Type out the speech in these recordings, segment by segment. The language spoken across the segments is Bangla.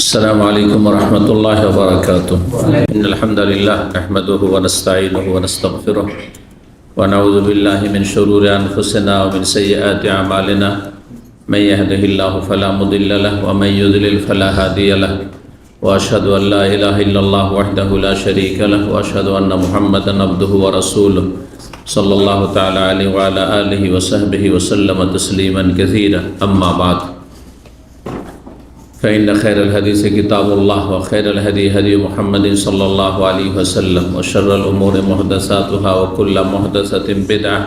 السلام عليكم ورحمة الله وبركاته. إن الحمد لله نحمده ونستعينه ونستغفره ونعوذ بالله من شرور أنفسنا ومن سيئات أعمالنا. من يهده الله فلا مضل له ومن يضلل فلا هادي له وأشهد أن لا إله إلا الله وحده لا شريك له وأشهد أن محمدا عبده ورسوله صلى الله تعالى عليه وعلى آله وصحبه وسلم تسليما كثيرا. أما بعد، فإن خير الحديث كتاب الله وخير الهدي هدي محمد صلى الله عليه وسلم وشر الأمور محدثاتها وكل محدثة بدعة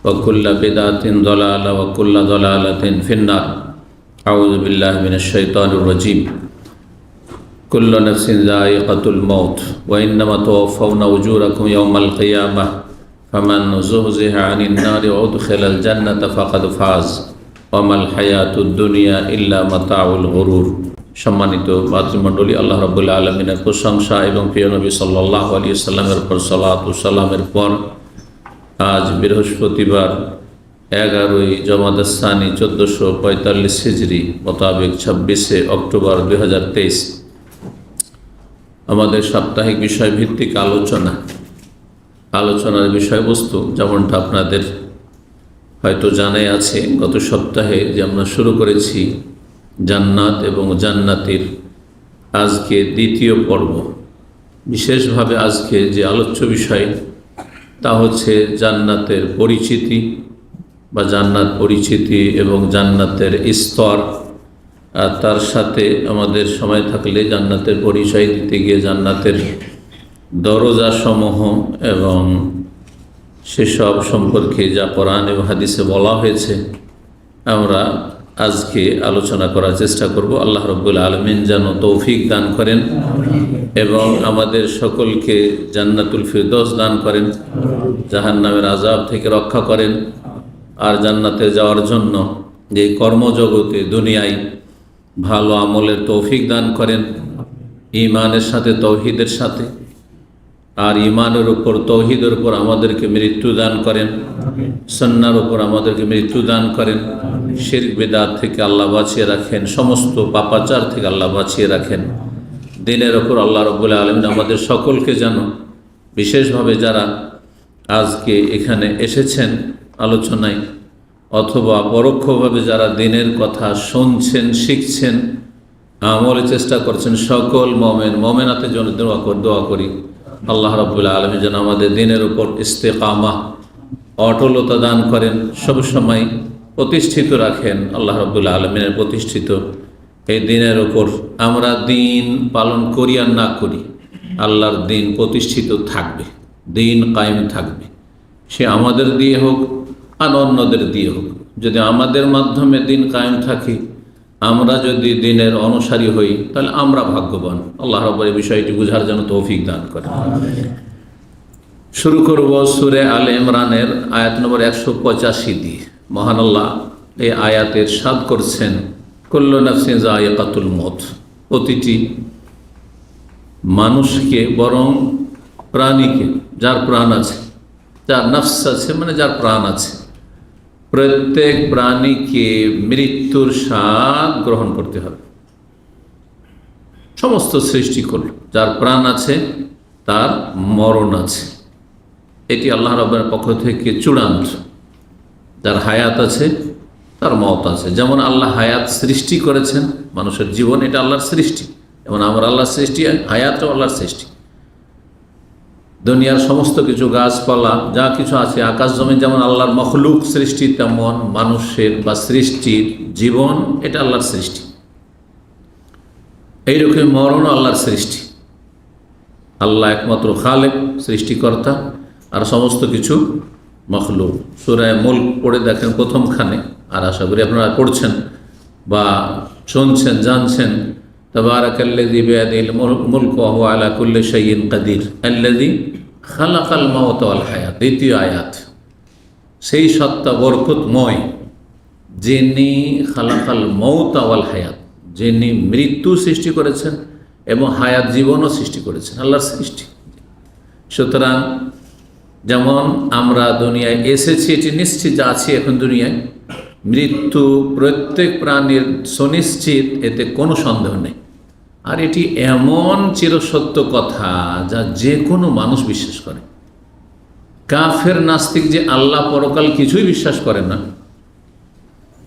وكل بدعة ضلالة وكل ضلالة في النار. أعوذ بالله من الشيطان الرجيم. كل نفس ذائقة الموت وإنما توفون أجوركم يوم القيامة فمن زحزح عن النار وأدخل الجنة فقد فاز ওমাল হায়াতুদ দুনিয়া ইল্লা মাতাউল গুরুর। সম্মানিত ভাতৃমণ্ডলী, আল্লাহ রাব্বুল আলামিনের প্রশংসা এবং প্রিয় নবী সাল্লাল্লাহু আলাইহি ওয়াসাল্লামের উপর সালাত ও সালামের পর আজ বৃহস্পতিবার 11ই জমাদাস সানি 1445 হিজরি মোতাবেক 26শে অক্টোবর 2023 আমাদের সাপ্তাহিক বিষয়ভিত্তিক আলোচনার বিষয়বস্তু যেমনটা আপনাদের হয়তো জানাই আছে, গত সপ্তাহে যে আমরা শুরু করেছি জান্নাত এবং জান্নাতীর আজকে দ্বিতীয় পর্ব। বিশেষভাবে আজকে যে আলোচ্য বিষয় তা হচ্ছে জান্নাতের পরিচিতি বা জান্নাত পরিচিতি এবং জান্নাতের স্তর। আর তার সাথে আমাদের সময় থাকলে জান্নাতের পরিচয় দিতে গিয়ে জান্নাতের দরজাসমূহ এবং সেসব সম্পর্কে যা কোরআন এবং হাদিসে বলা হয়েছে আমরা আজকে আলোচনা করার চেষ্টা করব। আল্লাহ রাব্বুল আলামিন যেন তৌফিক দান করেন এবং আমাদের সকলকে জান্নাতুল ফিরদৌস দান করেন, জাহান্নামের আযাব থেকে রক্ষা করেন, আর জান্নাতে যাওয়ার জন্য যে কর্মজগতে দুনিয়ায় ভালো আমলের তৌফিক দান করেন, ঈমানের সাথে তাওহীদের সাথে, আর ঈমানের উপর তাওহীদের উপর আমাদেরকে মৃত্যু দান করেন, সুন্নাহর উপর আমাদেরকে মৃত্যু দান করেন, শিরক বিদআত থেকে আল্লাহ বাঁচিয়ে রাখেন, সমস্ত পাপাচার থেকে আল্লাহ বাঁচিয়ে রাখেন। দ্বীনের উপর আল্লাহ রাব্বুল আলামিন আমাদের সকলকে যেন বিশেষভাবে যারা আজকে এখানে এসেছেন আলোচনায় অথবা পরোক্ষভাবে যারা দ্বীনের কথা শুনছেন, শিখছেন, আমলের চেষ্টা করছেন, সকল মুমিনাতের জন্য দোয়া করি আল্লাহ রাব্বুল আলামিন যেন আমাদের দ্বীনের উপর ইস্তেকামা অটলতা দান করেন, সবসময় প্রতিষ্ঠিত রাখেন। আল্লাহ রাব্বুল আলামিনের প্রতিষ্ঠিত এই দ্বীনের উপর আমরা দ্বীন পালন করি আর না করি, আল্লাহর দ্বীন প্রতিষ্ঠিত থাকবে, দ্বীন কায়েম থাকবে। সে আমাদের দিয়ে হোক আর অন্যদের দিয়ে হোক, যদি আমাদের মাধ্যমে দ্বীন কায়েম থাকে, আমরা যদি দ্বীনের অনুসারী হই, তাহলে আমরা ভাগ্যবান। আল্লাহ রাব্বুল এই বিষয়টি বুঝার জন্য তৌফিক দান করেন। শুরু করব সূরা আলে ইমরানের আয়াত নম্বর 185 দিয়ে। মহান আল্লাহ এই আয়াতের ইরশাদ করছেন, কুল্লু নাফসিন যায়িকাতুল মউত, প্রতিটি মানুষকে বরং প্রাণীকে, যার প্রাণ আছে, যার নফস আছে মানে যার প্রাণ আছে, প্রত্যেক প্রাণীকে মৃত্যুর স্বাদ গ্রহণ করতে হবে। সমস্ত সৃষ্টি করল, যার প্রাণ আছে তার মরণ আছে, এটি আল্লাহ রাব্বুল পক্ষ থেকে চূড়ান্ত। যার হায়াত আছে তার মওত আছে। যেমন আল্লাহ হায়াত সৃষ্টি করেছেন, মানুষের জীবন এটা আল্লাহর সৃষ্টি, যেমন আমরা আল্লাহর সৃষ্টি, হায়াতও আল্লাহর সৃষ্টি। দুনিয়ার সমস্ত কিছু গাছপালা যা কিছু আছে, আকাশ জমিন যেমন আল্লাহর মখলুক সৃষ্টি, তেমন মানুষের বা সৃষ্টির জীবন এটা আল্লাহর সৃষ্টি। এইরকম মরণও আল্লাহর সৃষ্টি। আল্লাহ একমাত্র খালেক, সৃষ্টিকর্তা, আর সমস্ত কিছু মখলুক। সূরা মুলক পড়ে দেখেন প্রথমখানে, আর আশা করি আপনারা পড়ছেন বা শুনছেন, জানছেন। তাবারাকাল্লাযী বিয়াদিহিল মুলকু ওয়া হুয়া আলা কুল্লি শাইইন কাদির আল্লাযী খালাকাল মাউতা ওয়াল হায়াত। দ্বিতীয় আয়াত, সেই সত্তা বরকতময় যিনি খালাকাল মাউতা ওয়াল হায়াত, যিনি মৃত্যু সৃষ্টি করেছেন এবং হায়াত জীবনও সৃষ্টি করেছেন, আল্লাহর সৃষ্টি। সুতরাং যেমন আমরা দুনিয়ায় এসেছি এটি নিশ্চিত, যা আছি এখন দুনিয়ায়, মৃত্যু প্রত্যেক প্রাণীর সুনিশ্চিত, এতে কোনো সন্দেহ নেই। আর এটি এমন চিরসত্য কথা যা যে কোনো মানুষ বিশ্বাস করে। কাফের নাস্তিক যে আল্লাহ পরকাল কিছুই বিশ্বাস করে না,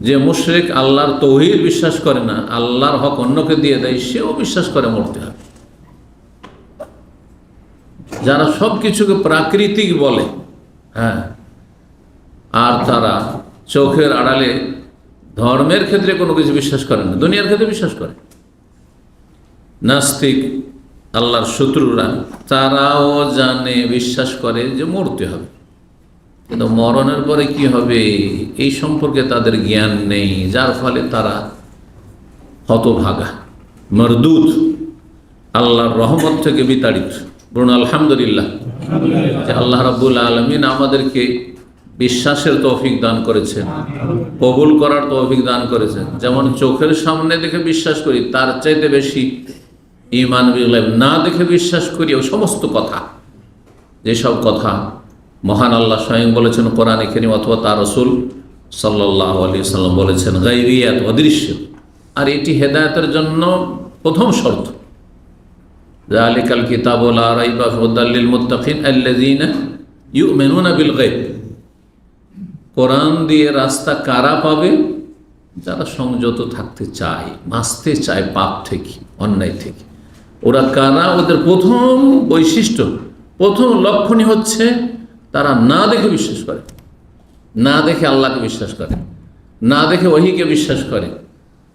যে মুশরিক আল্লাহর তৌহিদ বিশ্বাস করে না, আল্লাহর হক অন্যকে দিয়ে দেয়, সেও বিশ্বাস করে মরতে হবে। যারা সব কিছুকে প্রাকৃতিক বলে, হ্যাঁ, আর তারা চোখের আড়ালে ধর্মের ক্ষেত্রে কোনো কিছু বিশ্বাস করে না, দুনিয়ার ক্ষেত্রে বিশ্বাস করে। নাস্তিক আল্লাহর শত্রুরা তারাও জানে, বিশ্বাস করে যে মরতে হবে, কিন্তু মরণের পরে কি হবে এই সম্পর্কে তাদের জ্ঞান নেই, যার ফলে তারা হতভাগা, মরদুদ, আল্লাহর রহমত থেকে বিতাড়িত। বলুন আলহামদুলিল্লাহ যে আল্লাহ রাব্বুল আলামিন আমাদেরকে বিশ্বাসের তৌফিক দান করেছেন, কবুল করার তৌফিক দান করেছেন। যেমন চোখের সামনে দেখে বিশ্বাস করি, তার চাইতে বেশি ঈমান বিল গায়ব না দেখে বিশ্বাস করি। ও সমস্ত কথা, যেসব কথা মহান আল্লাহ স্বয়ং বলেছেন কোরআনে কারীম অথবা তার রাসূল সাল্লাল্লাহু আলাইহি ওয়াসাল্লাম বলেছেন, গায়বিয়াত, অদৃশ্য। আর এটি হেদায়েতের জন্য প্রথম শর্ত। যালিকাল কিতাবু লা রাইবা ফিহি হুদাল লিল মুত্তাকিন আল্লাযীনা ইউমিনুনা বিল গায়ব। কোরআন দিয়ে রাস্তা কারা পাবে? যারা সংযত থাকতে চায়, বাঁচতে চায় পাপ থেকে, অন্যায় থেকে। ওরা কারা? ওদের প্রথম বৈশিষ্ট্য, প্রথম লক্ষণই হচ্ছে তারা না দেখে বিশ্বাস করে, না দেখে আল্লাহকে বিশ্বাস করে, না দেখে ওহীকে বিশ্বাস করে।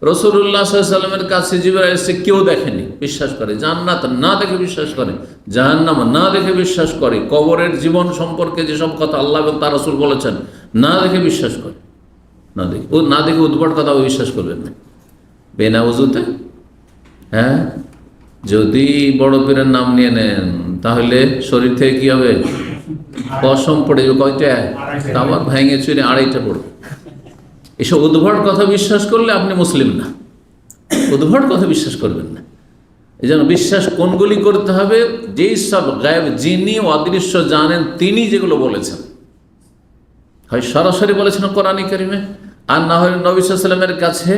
রাসূলুল্লাহ সাল্লাল্লাহু আলাইহি ওয়াসাল্লামের কাছে জিবরাইল এসে কেউ দেখেনি, বিশ্বাস করে। জান্নাত না দেখে বিশ্বাস করে, জাহান্নাম না দেখে বিশ্বাস করে। কবরের জীবন সম্পর্কে যেসব কথা আল্লাহ এবং তার রাসূল বলেছেন না দেখে বিশ্বাস করে। না দেখে, ও না দেখে উদ্ভট কথা বিশ্বাস করবেন না বেনা উজুতে। হ্যাঁ, যদি বড় পীরের নাম নিয়ে নেন তাহলে শরীর থেকে কি হবে? কসম পড়ে যাবে। কয়টা? তামাক ভেঙে চুরে 2.5টা পড়বে। এসব উদ্ভট কথা বিশ্বাস করলে আপনি মুসলিম না, উদ্ভট কথা বিশ্বাস করবেন না। এই জন্য বিশ্বাস কোনগুলি করতে হবে? যেই সব গায়েব, যিনি অদৃশ্য জানেন, তিনি যেগুলো বলেছেন, হয় সরাসরি বলেছেন কোরআনে কারিমে, আর না হয় নবী সাল্লাল্লাহু আলাইহি ওয়াসাল্লামের কাছে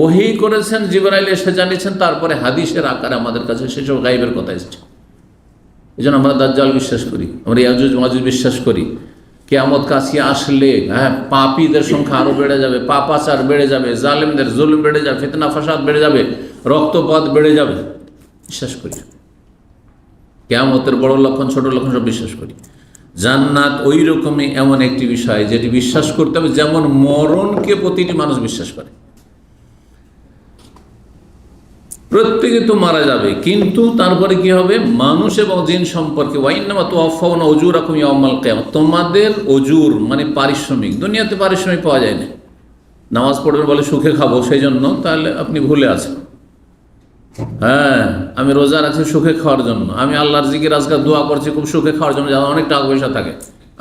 ওহী করেছেন, জিবরাইল এসে জানিয়েছেন, তারপরে হাদিসের আকারে আমাদের কাছে সেসব গায়েবের কথা এসেছে। এই জন্য আমরা দাজ্জাল বিশ্বাস করি, আমরা ইয়াজুজ মাজুজ বিশ্বাস করি। কিয়ামত কাছে আসলে হ্যাঁ, পাপীদের সংখ্যা আরও বেড়ে যাবে, পাপাচার বেড়ে যাবে, জালেমদের জুলুম বেড়ে যাবে, ফিতনা ফাসাদ বেড়ে যাবে, রক্তপাত বেড়ে যাবে, বিশ্বাস করি। কিয়ামতের বড় লক্ষণ, ছোট লক্ষণ সব বিশ্বাস করি। জান্নাত ওই রকমই এমন একটি বিষয় যেটি বিশ্বাস করতে হবে, যেমন মরণকে প্রতিটি মানুষ বিশ্বাস করে। প্রত্যেকে তো মারা যাবে, কিন্তু তারপরে কি হবে? মানুষ এবং জিন সম্পর্কে ওয়াইন্নামা তুওয়াফাউনা উজুরাকুম ইয়াওমাল কিয়ামাহ, তোমাদের অজুর মানে পারিশ্রমিক, দুনিয়াতে পারিশ্রমিক পাওয়া যায় না। নামাজ পড়বেন বলে সুখে খাবো, সেই জন্য, তাহলে আপনি ভুলে আছেন। হ্যাঁ, আমি রোজা রাখছি সুখে খাওয়ার জন্য, আমি আল্লাহর জিকির আজকাল দোয়া করছি খুব সুখে খাওয়ার জন্য, যারা অনেক টাকা পয়সা থাকে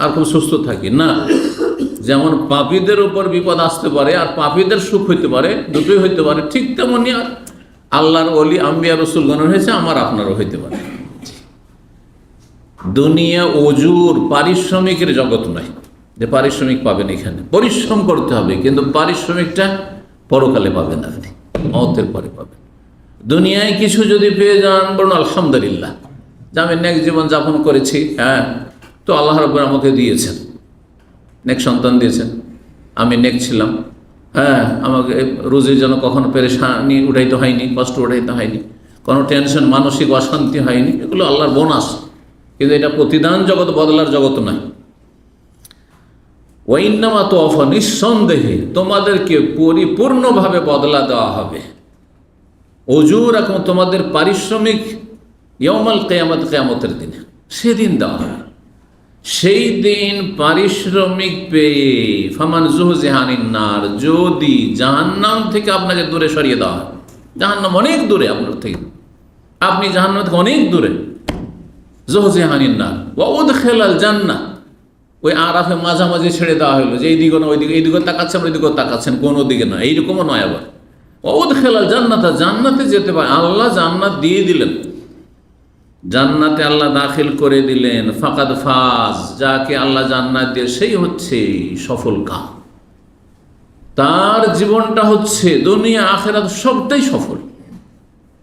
আর খুব সুস্থ থাকি না। যেমন পাপীদের উপর বিপদ আসতে পারে আর পাপীদের সুখ হইতে পারে, দুটোই হইতে পারে, ঠিক তেমনই আর আল্লাহর ওলি আম্বিয়া রাসূলগণের হয়েছে, আমার আপনারও হইতে পারে। দুনিয়া অজুর পারিশ্রমিকের জগৎ নয় যে পারিশ্রমিক পাবেন। এখানে পরিশ্রম করতে হবে, কিন্তু পারিশ্রমিকটা পরকালে পাবেন, আপনি মওতের পরে পাবেন। দুনিয়ায় কিছু যদি পেয়ে যান, বলুন আলহামদুলিল্লাহ যে আমি নেক জীবন যাপন করেছি। হ্যাঁ, তো আল্লাহ রাব্বুল আমাকে দিয়েছেন, নেক সন্তান দিয়েছেন, আমি নেক ছিলাম। হ্যাঁ, আমাকে রোজের জন্য কখনো পেরেশানি উঠাইতে হয়নি, কষ্ট উঠাইতে হয়নি, কোনো টেনশন, মানসিক অশান্তি হয়নি, এগুলো আল্লাহর বোনাস। কিন্তু এটা প্রতিদান জগৎ, বদলার জগৎ নয়। ওয়াইন্নামা তুওয়াফা, নিঃসন্দেহে তোমাদেরকে পরিপূর্ণভাবে বদলা দেওয়া হবে। উজুরাকুম, তোমাদের পারিশ্রমিক, ইয়াউমাল কিয়ামাত, কিয়ামতের দিনে, সেদিন দেওয়া হবে। সেই দিন পারিশ্রমিক পেয়ে ফামান যুহজিহা আনিন নার, যদি জাহান্নাম থেকে আপনাকে দূরে সরিয়ে দেওয়া হয়, জাহান্নাম অনেক দূরে আপনার থেকে, আপনি জাহান্নাম থেকে অনেক দূরে, যুহজিহা আনিন নার ওয়া উদখিলাল জান্নাহ, ওই আরাফে মাঝামাঝি ছেড়ে দেওয়া হলো, যে এইদিকে না ওইদিকে, এইদিকে তাকাচ্ছেন ওইদিকেও তাকাচ্ছেন, কোনো দিকে না, এইরকমও নয়। আবার ওয়া উদখিলাল জান্নাত, জান্নাতে যেতে পারে, আল্লাহ জান্নাত দিয়ে দিলেন, জান্নাতে আল্লাহ দাখিল করে দিলেন। ফাকাদ ফাজ, যাকে আল্লাহ জান্নাত দিয়ে, সেই হচ্ছে সফল কাম, তার জীবনটা হচ্ছে দুনিয়া আখিরাত সবটাই সফল।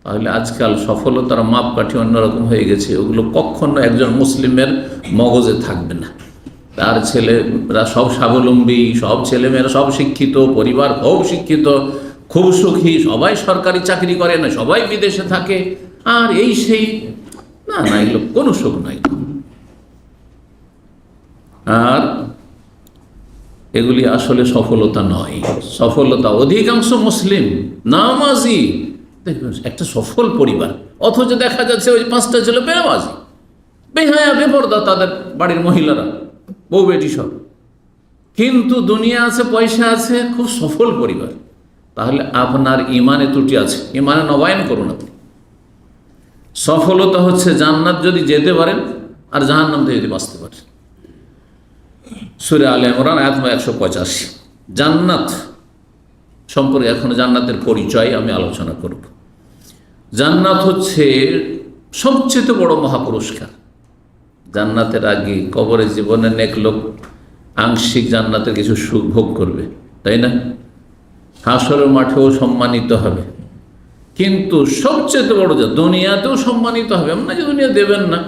তাহলে আজকাল সফলতার মাপকাঠি অন্যরকম হয়ে গেছে। ওগুলো কখনো একজন মুসলিমের মগজে থাকবে না। তার ছেলেরা সব স্বাবলম্বী, সব ছেলেমেয়েরা সব শিক্ষিত, পরিবার খুব শিক্ষিত, খুব সুখী, সবাই সরকারি চাকরি করে না, সবাই বিদেশে থাকে, আর এই সেই না না, এগুলো কোনো সুখ নাই। আর এগুলি আসলে সফলতা নয়। সফলতা অধিকাংশ মুসলিম নামাজি দেখবেন একটা সফল পরিবার, অথচ দেখা যাচ্ছে ওই 5টা ছেলে বেনামাজি, বেহায়া বেপরদা তাদের বাড়ির মহিলারা, বউ বেটি সব, কিন্তু দুনিয়া আছে, পয়সা আছে, খুব সফল পরিবার। তাহলে আপনার ইমানে ত্রুটি আছে, ইমানে নবায়ন করুন আপনি। সফলতা হচ্ছে জান্নাত যদি যেতে পারেন আর জাহান্নাম থেকে যদি বাঁচতে পারেন। সূরা আলে ইমরান আয়াত 185। জান্নাত সম্পর্কে এখন জান্নাতের পরিচয় আমি আলোচনা করব। জান্নাত হচ্ছে সবচেয়ে বড় মহাপুরস্কার। জান্নাতের আগে কবরের জীবনে নেক লোক আংশিক জান্নাতের কিছু সুখ ভোগ করবে, তাই না? হাসরের মাঠেও সম্মানিত হবে, কিন্তু সবচেয়ে বড় দুনিয়াতেও সম্মানিত হবে। এমন না যে দুনিয়া দেবেন না,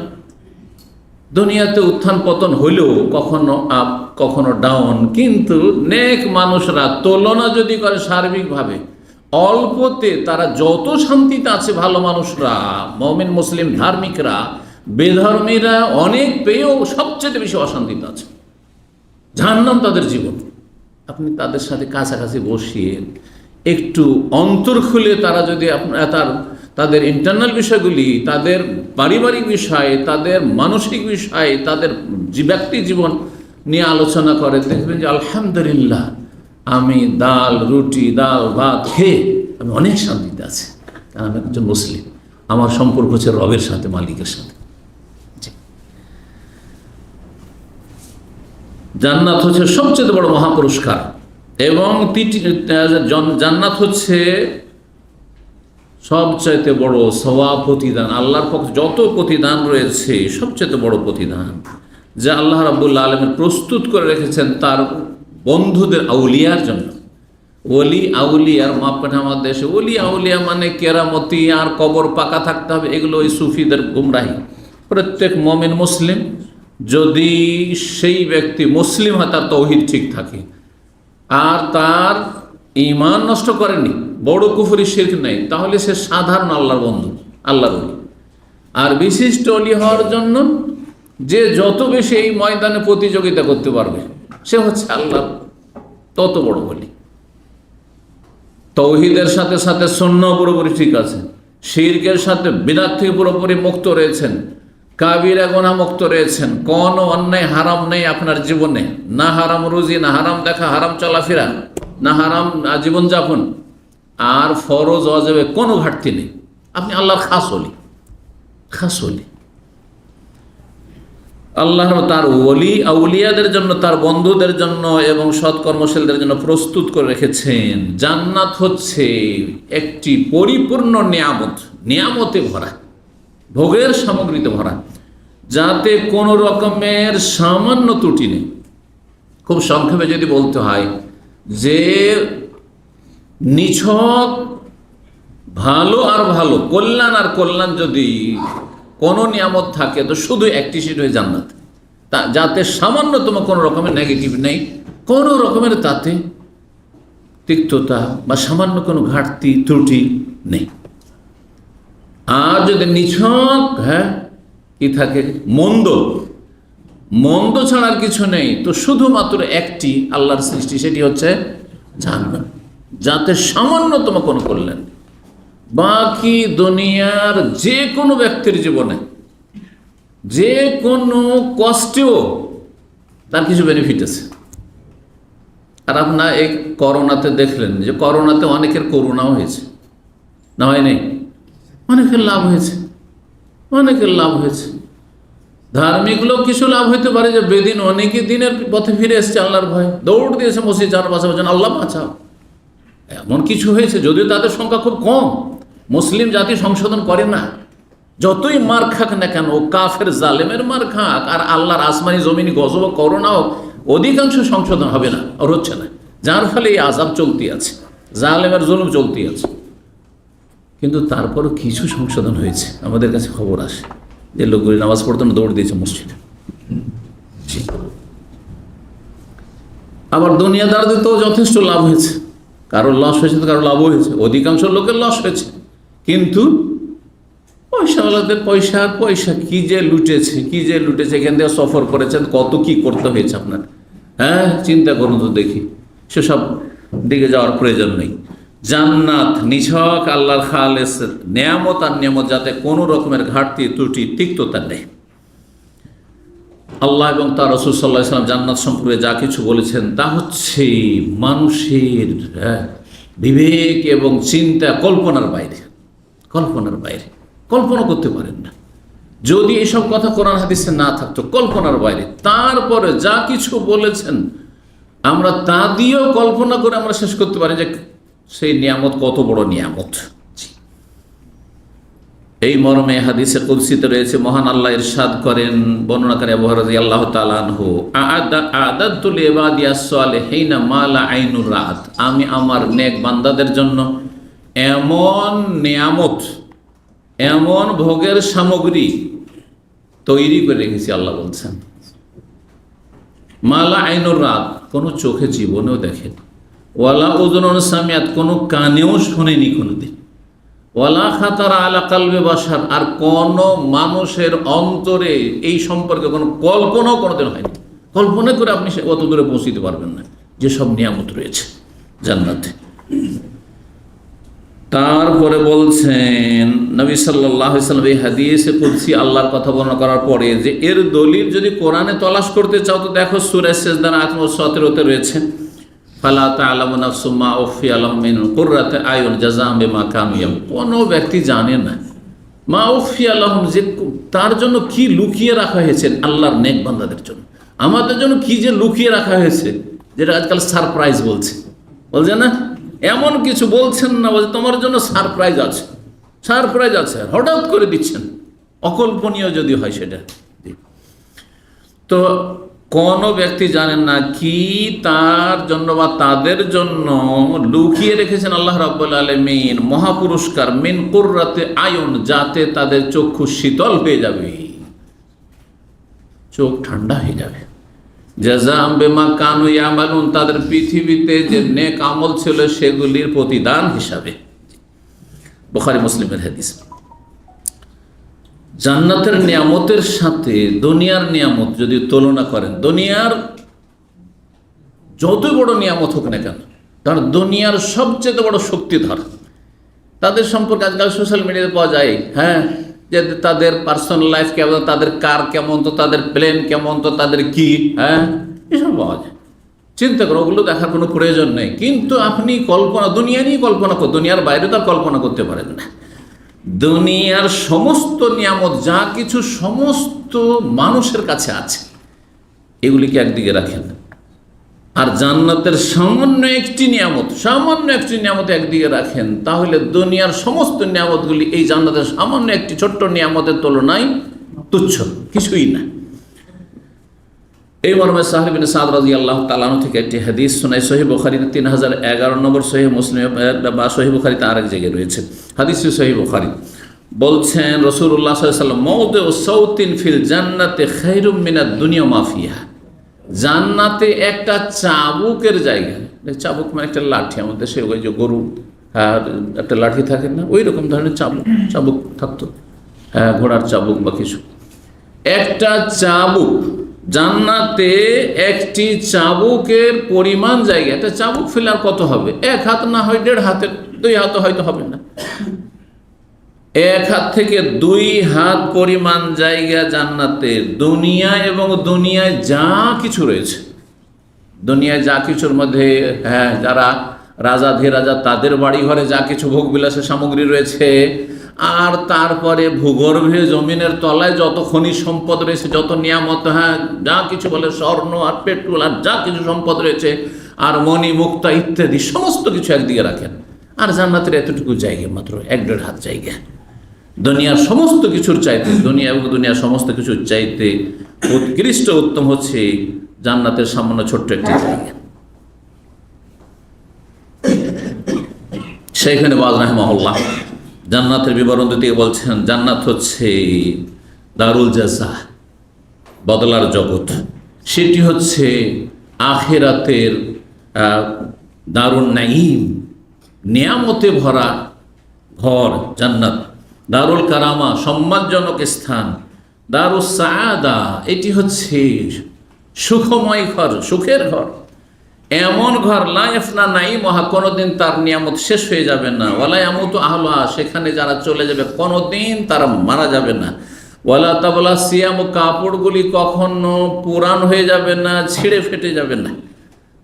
দুনিয়াতে উত্থান পতন হইলেও কখনো আপ কখনো ডাউন, কিন্তু নেক মানুষরা তুলনা যদি করে সার্বিকভাবে অল্পতে তারা যত শান্তিতে আছে, ভালো মানুষরা, মুমিন মুসলিম ধার্মিকরা, বেধর্মীরা অনেক পেয়েও সবচেয়ে বেশি অশান্তিতে আছে। জাহান্নাম তাদের জীবন। আপনি তাদের সাথে কাছাকাছি বসিয়ে একটু অন্তর খুলে তারা যদি তাদের ইন্টারনাল বিষয়গুলি, তাদের পারিবারিক বিষয়, তাদের মানসিক বিষয়, তাদের ব্যক্তি জীবন নিয়ে আলোচনা করে, দেখবেন যে আলহামদুলিল্লাহ, আমি ডাল রুটি ডাল ভাত খেয়ে আমি অনেক শান্তিতে আছি, কারণ আমি একজন মুসলিম, আমার সম্পর্ক হচ্ছে রবের সাথে, মালিকের সাথে। জান্নাত হচ্ছে সবচেয়ে বড় মহাপুরস্কার, এবং জান্নাত হচ্ছে সবচাইতে বড় সওয়াব, প্রতিদান। আল্লাহর পক্ষে যত প্রতিদান রয়েছে সবচেয়ে বড় প্রতিদান যা আল্লাহ রাব্বুল আলামিন প্রস্তুত করে রেখেছেন তার বন্ধুদের, আউলিয়ার জন্য। ওলি আউলিয়ার মাপকাঠি আমাদের দেশে ওলি আউলিয়া মানে কেরামতি আর কবর পাকা থাকতে হবে, এগুলো ওই সুফিদের গুমরাহি। প্রত্যেক মুমিন মুসলিম যদি সেই ব্যক্তি মুসলিম হয়, তার তাওহীদ ঠিক থাকে আর তার ঈমান নষ্ট করেনি, বড় কুফরি শিরক নেই, তাহলে সে সাধারণ আল্লাহর বন্ধু, আল্লাহর ওলি। আর বিশিষ্ট ওলি হওয়ার জন্য যে যত বেশি এই ময়দানে প্রতিযোগিতা করতে পারবে, সে হচ্ছে আল্লাহর তত বড় ওলি। তাওহীদের সাথে সাথে সুন্নাহ পুরোপুরি ঠিক আছে, শিরকের সাথে বিদআত থেকে পুরোপুরি মুক্ত রয়েছেন, কাবিরা গুনাহ মুক্ত রয়েছেন, কোনো অন্যায় হারাম নেই আপনার জীবনে, না হারাম রুজি, না হারাম দেখা, হারাম চলাফেরা, না হারাম জীবনযাপন, আর ফরজ ওয়াজিবে কোনো ঘাটতি নেই। আপনি আল্লাহর খাস ওলি, খাস ওলি। আল্লাহ তার ওলি আউলিয়াদের জন্য, তার বন্ধুদের জন্য এবং সৎকর্মশীলদের জন্য প্রস্তুত করে রেখেছেন। জান্নাত হচ্ছে একটি পরিপূর্ণ নিয়ামত, নিয়ামতে ভরা, ভোগের সামগ্রীতে ভরা, যাতে কোনো রকমের সামান্য ত্রুটি নেই। খুব সংক্ষেপে যদি বলতে হয় যে নিছক ভালো আর ভালো, কল্যাণ আর কল্যাণ যদি কোনো নিয়ামত থাকে, তো শুধু একটি, সেটা হয়ে জান্নাত, যাতে সামান্যতম কোনো রকমের নেগেটিভ নেই, কোনো রকমের তাতে তিক্ততা বা সামান্য কোনো ঘাটতি ত্রুটি নেই। আর যদি নিছক কি থাকে, মন্দ, মন্দ ছাড়ার কিছু নেই, তো শুধুমাত্র একটি আল্লাহর সৃষ্টি, সেটি হচ্ছে জান্নাত, যাতে সামান্যতম কোনো কল্যাণ। বাকি দুনিয়ার যে কোনো ব্যক্তির জীবনে যে কোনো কষ্টেও তার কিছু বেনিফিট আছে। আর আপনার এই করোনাতে দেখলেন যে করোনাতে অনেকের করুণাও হয়েছে, না হয় নাই? অনেকের লাভ হয়েছে, অনেকের লাভ হয়েছে। ধার্মিক লোক কিছু লাভ হইতে পারে যে বেদিন অনেকে দিনের পথে ফিরে এসছে, আল্লাহর ভয় দৌড় দিয়েছে মসজিদ যাওয়ার পাশাপাশি, আল্লাহ বাঁচাও, এমন কিছু হয়েছে। যদিও তাদের সংখ্যা খুব কম, মুসলিম জাতি সংশোধন করে না, যতই মার খাক না কেন, কাফের জালেমের মার খাক আর আল্লাহর আসমানি জমিনি গজব করোনাও, অধিকাংশ সংশোধন হবে না, আর হচ্ছে না, যার ফলে এই আযাব চলতি আছে, জালেমের জুলুম চলতি আছে। কিন্তু তারপরও কিছু সংশোধন হয়েছে, আমাদের কাছে খবর আসে যে লোকগুলি নামাজ পড়তে না দৌড় দিয়েছে মসজিদে। আবার দুনিয়াদারদেরও যথেষ্ট লাভ হয়েছে, কারোর লস হয়েছে তো কারোর লাভও হয়েছে, অধিকাংশ লোকের লস হয়েছে। কিন্তু পয়সাওয়ালাদের পয়সা কি যে লুটেছে, এখান থেকে সফর করেছেন, কত কি করতে হয়েছে আপনার, হ্যাঁ চিন্তা করুন তো দেখি। সেসব দিকে যাওয়ার প্রয়োজন নেই। জান্নাত নিছক আল্লাহর খালেস নেয়ামত, আর নিয়ামত যাতে কোনো রকমের ঘাটতি ত্রুটি তিক্ততা নেই। আল্লাহ এবং তার রাসূল সাল্লাল্লাহু আলাইহি ওয়াসাল্লাম জান্নাত সম্পর্কে যা কিছু বলেছেন তা হচ্ছে মানুষের বিবেক এবং চিন্তা কল্পনার বাইরে, কল্পনা করতে পারেন না। যদি এসব কথা কোরআন হাদিসে না থাকতো, কল্পনার বাইরে। তারপরে যা কিছু বলেছেন আমরা তা দিয়েও কল্পনা করে আমরা শেষ করতে পারি যে সেই নিয়ামত কত বড় নিয়ামত। এই মর্মে হাদিসে কুদসিতে রয়েছে, মহান আল্লাহ ইরশাদ করেন, বর্ণনাকারী আবু হুরায়রা রাদিয়াল্লাহু তাআলা আনহু, আ'আদাতু লিইবাদিয়াস সালিহিনা মা লা আইনুর রাআত, আমি আমার নেক বান্দাদের জন্য এমন নিয়ামত, এমন ভোগের সামগ্রী তৈরি করে রেখেছি, আল্লাহ বলছেন মা লা আইনুর রাআত, কোনো চোখে জীবনেও দেখেনি, ওয়ালা উযুনুন সামিআত, কোনো কানেও শোনেনি কোনোদিন, ওয়ালা খাতারা আলা কালবে বাশার, আর কোন মানুষের অন্তরে এই সম্পর্কে কোনো কল্পনাও কোনোদিন হয়নি। কল্পনা করে আপনি অত দূরে পৌঁছতে পারবেন না যেসব নিয়ামত রয়েছে জান্নাতে। তারপরে বলছেন নবী সাল্লাল্লাহু আলাইহি ওয়াসাল্লাম এই হাদিসে কুদসি আল্লাহর কথা বর্ণনা করার পরে যে এর দলিল যদি কোরআনে তলাশ করতে চাও তো দেখো সূরা সিজদার আয়াত 17তে রয়েছে, ফালা তা'লামু নাফসুম মা উখফিয়া লাহুম মিন কুররাতি আয়ুন জাযাআম বিমা কানু ইয়াম, কোনো ব্যক্তি জানে না মা উখফিয়া লাহুম, যে তার জন্য কি লুকিয়ে রাখা হয়েছে আল্লাহর নেক বান্দাদের জন্য। আমাদের জন্য কি যে লুকিয়ে রাখা হয়েছে, যেটা আজকাল সারপ্রাইজ বলছে না, এমন কিছু বলছেন না, বলছে তোমার জন্য সারপ্রাইজ আছে, হঠাৎ করে দিচ্ছেন, অকল্পনীয় যদি হয় সেটা। তো কোনো ব্যক্তি জানেন না কি তার জন্য বা তাদের জন্য লুকিয়ে রেখেছেন আল্লাহ রাব্বুল আলামিন মহাপুরস্কার, মিন কুররাতি আয়ুন, যাতে তাদের চক্ষু শীতল হয়ে যাবে, চোখ ঠান্ডা হয়ে যাবে, জাযাআম বিমা কানু ইয়ামালুন, তাদের পৃথিবীতে যে নেক আমল ছিল সেগুলির প্রতিদান হিসাবে। বুখারী মুসলিমের হাদিস। জান্নাতের নিয়ামতের সাথে দুনিয়ার নিয়ামত যদি তুলনা করেন, দুনিয়ার যত বড় নিয়ামত হোক না কেন, কারণ দুনিয়ার সবচেয়ে বড় শক্তিধর, তাদের সম্পর্কে আজকাল সোশ্যাল মিডিয়াতে পাওয়া যায়, হ্যাঁ, যে তাদের পার্সোনাল লাইফ কেমন, তাদের কার কেমন, তো তাদের প্লেন কেমন, তো তাদের কি, হ্যাঁ, এসব পাওয়া যায়। চিন্তা করো, ওগুলো দেখার কোনো প্রয়োজন নেই। কিন্তু আপনি দুনিয়া নিয়ে কল্পনা করুন, দুনিয়ার বাইরে তো আর কল্পনা করতে পারেন না। দুনিয়ার সমস্ত নিয়ামত যা কিছু সমস্ত মানুষের কাছে আছে, এগুলিকে একদিকে রাখেন, আর জান্নাতের সামান্য একটি নিয়ামত একদিকে রাখেন, তাহলে দুনিয়ার সমস্ত নিয়ামতগুলি এই জান্নাতের সামান্য একটি ছোট্ট নিয়ামতের তুলনায় তুচ্ছ, কিছুই না। এই মর্মে সাহল বিন সাদ রাদিয়াল্লাহু তাআলা আনহু থেকে একটি হাদিস শোনায়, সহিহ বুখারীতে 3011 নম্বর, সহিহ মুসলিম বা সহিহ বুখারীতে আরেক জায়গায় রয়েছে, হাদিস সহিহ বুখারী। বলছেন রাসূলুল্লাহ সাল্লাল্লাহু আলাইহি ওয়াসাল্লাম, মাওদিউ সাউতিন ফিল জান্নাতি খায়রুম মিনাদ দুনিয়া মা ফিহা, জান্নাতে একটা চাবুকের জায়গা, চাবুক মানে একটা লাঠি, আমাদের সে ওই যে গরু একটা লাঠি থাকে না, ওই রকম ধরনের চাবুক থাকতো, হ্যাঁ, ঘোড়ার চাবুক বা কিছু, একটা চাবুক জান্নাতে, একটি চাবুকের পরিমাণ জায়গা। একটা চাবুক ফেলার কত হবে? 1 হাত না হয় 1.5 হাতের, 2 হাত হয়তো হবে না, 1 হাত থেকে 2 হাত পরিমাণ জায়গা জান্নাতে। দুনিয়া এবং দুনিয়ায় যা কিছু রয়েছে, দুনিয়ায় যা কিছুর মধ্যে, হ্যাঁ, যারা রাজা তাদের বাড়ি ঘরে যা কিছু ভোগ বিলাসের সামগ্রী রয়েছে, আর তারপরে ভূগর্ভে জমিনের তলায় যত খনিজ সম্পদ রয়েছে, যত নিয়ামত, হ্যাঁ, যা কিছু বলে স্বর্ণ আর পেট্রোল আর যা কিছু সম্পদ রয়েছে, আর মণি মুক্তা ইত্যাদি সমস্ত কিছু একদিকে রাখেন, আর জান্নাতের এতটুকু জায়গা, মাত্র 1-1.5 হাত জায়গা। দুনিয়ার সমস্ত কিছুর চাইতে, দুনিয়া এবং দুনিয়ার সমস্ত কিছুর চাইতে উৎকৃষ্ট উত্তম হচ্ছে জান্নাতের সামান্য ছোট্ট একটি জায়গা। সেইখানে ওয়াজ রাহিমাহুল্লাহ জান্নাতের বিবরণ দিতে বলছেন জান্নাত হচ্ছে দারুল জাযা, বদলার জগৎ। সেটি হচ্ছে আখিরাতের দারুন নাঈম, নিয়ামতে ভরা ঘর জান্নাত। দারুল কারামা, সম্মানজনক স্থান। দারুস সাআদা, এটি হচ্ছে সুখময় ঘর, সুখের ঘর। এমন ঘর লা ইয়াফনা নাঈমুহা, কোনোদিন তার নিয়ামত শেষ হয়ে যাবে না। ওয়ালা ইয়ামুতু আহলুহা, সেখানে যারা চলে যাবে কোনোদিন তারা মারা যাবে না। ওয়ালা তাবলা সিয়ামু, কাপড়গুলি কখনো পুরান হয়ে যাবে না, ছিঁড়ে ফেটে যাবে না।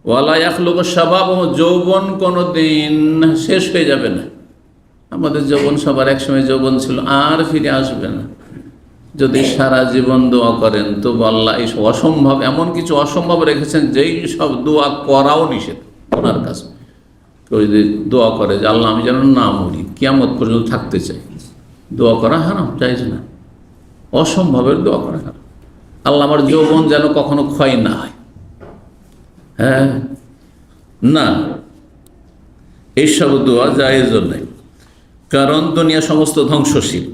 ওয়ালা ইয়াখলুকু শাবাবু, যৌবন কোনোদিন শেষ হয়ে যাবে না। আমাদের যৌবন সবার একসময় যৌবন ছিল, আর ফিরে আসবে না। যদি সারা জীবন দোয়া করেন তো আল্লাহ এই অসম্ভব, এমন কিছু অসম্ভব রেখেছেন যেই সব দোয়া করাও নিষেধ ওনার কাছে। কেউ যদি দোয়া করে যে আল্লাহ আমি যেন না মরি, কিয়ামত পর্যন্ত থাকতে চাই, দোয়া করা হারাম, চাইছে না। অসম্ভবের দোয়া করা হারাম। আল্লাহ আমার যৌবন যেন কখনো ক্ষয় না হয়, হ্যাঁ না, এইসব দোয়া জায়েজ নাই। কারণ দুনিয়া সমস্ত ধ্বংসশীল।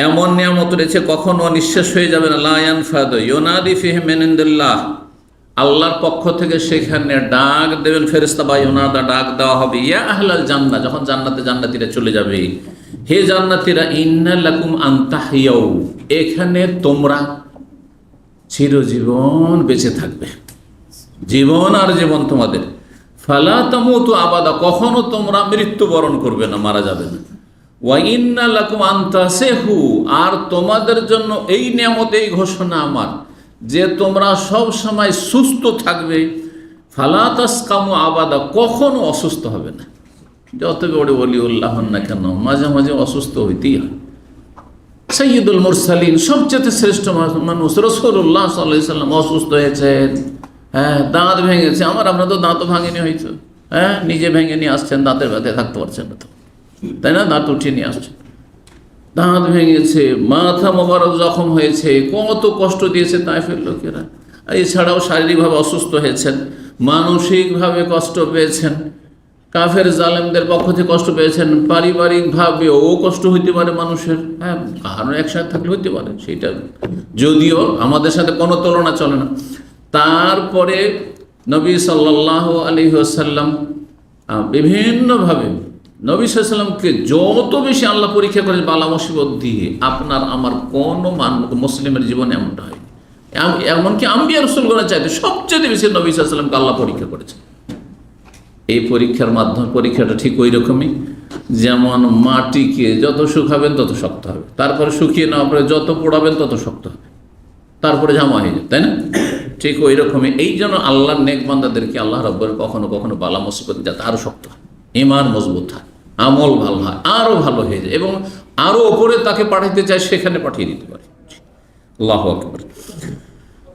এমন নিয়ামত রয়েছে কখনো নিঃশেষ হয়ে যাবে না। লা ইয়ানফাদ ইউনাদি ফিহি মিন ইনদিল্লাহ, আল্লাহর পক্ষ থেকে সেখানে ডাক দেবেন ফেরেশতা বা ইউনাদা, ডাক দেওয়া হবে। ইয়া আহলাল জান্নাহ, যখন জান্নাতে জান্নাতীরা চলে যাবে, হে জান্নাতীরা, ইন্না লাকুম আন তাহইয়াউ, এখানে তোমরা চিরজীবন বেঁচে থাকবে, জীবন আর জীবন তোমাদের। ফালা তামুতু আবাদা, কখনো তোমরা মৃত্যুবরণ করবে না, মারা যাবে না। ওয়া ইন্না লাকুম আন তাসিহু, আর তোমাদের জন্য এই নিয়ামত, এই ঘোষণা আমার, যে তোমরা সব সময় সুস্থ থাকবে। ফালা তাসকামু আবাদা, কখনো অসুস্থ হবে না। যত বড় ওলিউল্লাহ হন না কেন, মাঝে মাঝে অসুস্থ হইতেই হয়। সাইয়্যিদুল মুরসালিন, সবচেয়ে শ্রেষ্ঠ মানুষ রাসূলুল্লাহ সাল্লাল্লাহু আলাইহি সাল্লাম অসুস্থ হয়েছেন, হ্যাঁ, দাঁত ভেঙেছে। আপনার তো দাঁতও ভাঙেনি হয়তো, হ্যাঁ, নিজে ভেঙে নিয়ে আসছেন, দাঁতের ব্যথায় থাকতে পারছেন না তো, তাই না? দাঁত উঠিয়ে নিয়ে আসছেন, দাঁত ভেঙেছে, মাথা মোবারক জখম হয়েছে, কত কষ্ট দিয়েছে তায়েফের লোকেরা। এছাড়াও শারীরিকভাবে অসুস্থ হয়েছেন, মানসিকভাবে কষ্ট পেয়েছেন, কাফের জালেমদের পক্ষ থেকে কষ্ট পেয়েছেন, পারিবারিকভাবেও কষ্ট হইতে পারে মানুষের, হ্যাঁ, কারণ একসাথে থাকলে হইতে পারে, সেটা যদিও আমাদের সাথে কোনো তুলনা চলে না। তারপরে নবী সাল্লাল্লাহু আলাইহি ওয়াসাল্লাম বিভিন্নভাবে নবী সাল্লাল্লাহু আলাইহি ওয়াসাল্লামকে যত বেশি আল্লাহ পরীক্ষা করে বালা মুসিবত দিয়ে, আপনার আমার কোনো মুসলিমের জীবনে এমনটা হয়। এমনকি আম্বিয়া রাসূলগণ চাইতে সবচেয়ে বেশি নবী সাল্লাল্লাহু আলাইহি ওয়াসাল্লামকে আল্লাহ পরীক্ষা করেছে। এই পরীক্ষার মাধ্যমে, পরীক্ষাটা ঠিক ওই রকমই, যেমন মাটিকে যত শুকাবেন তত শক্ত হবে, তারপরে শুকিয়ে নেওয়ার পরে যত পোড়াবেন তত শক্ত হবে, তারপরে জামা হয়ে যাবে, তাই না? ঠিক ওই রকমই এই জন্য আল্লাহর নেক বান্দাদেরকে আল্লাহ রাব্বুল কখনো কখনো বালা মুসিবত যাতে আরও শক্ত হয়, ঈমান মজবুত হয়, আমল ভালো হয়, আরও ভালো হয়ে যায়, এবং আরও ওপরে তাকে পাঠাইতে চায় সেখানে পাঠিয়ে দিতে পারে। আল্লাহু আকবার।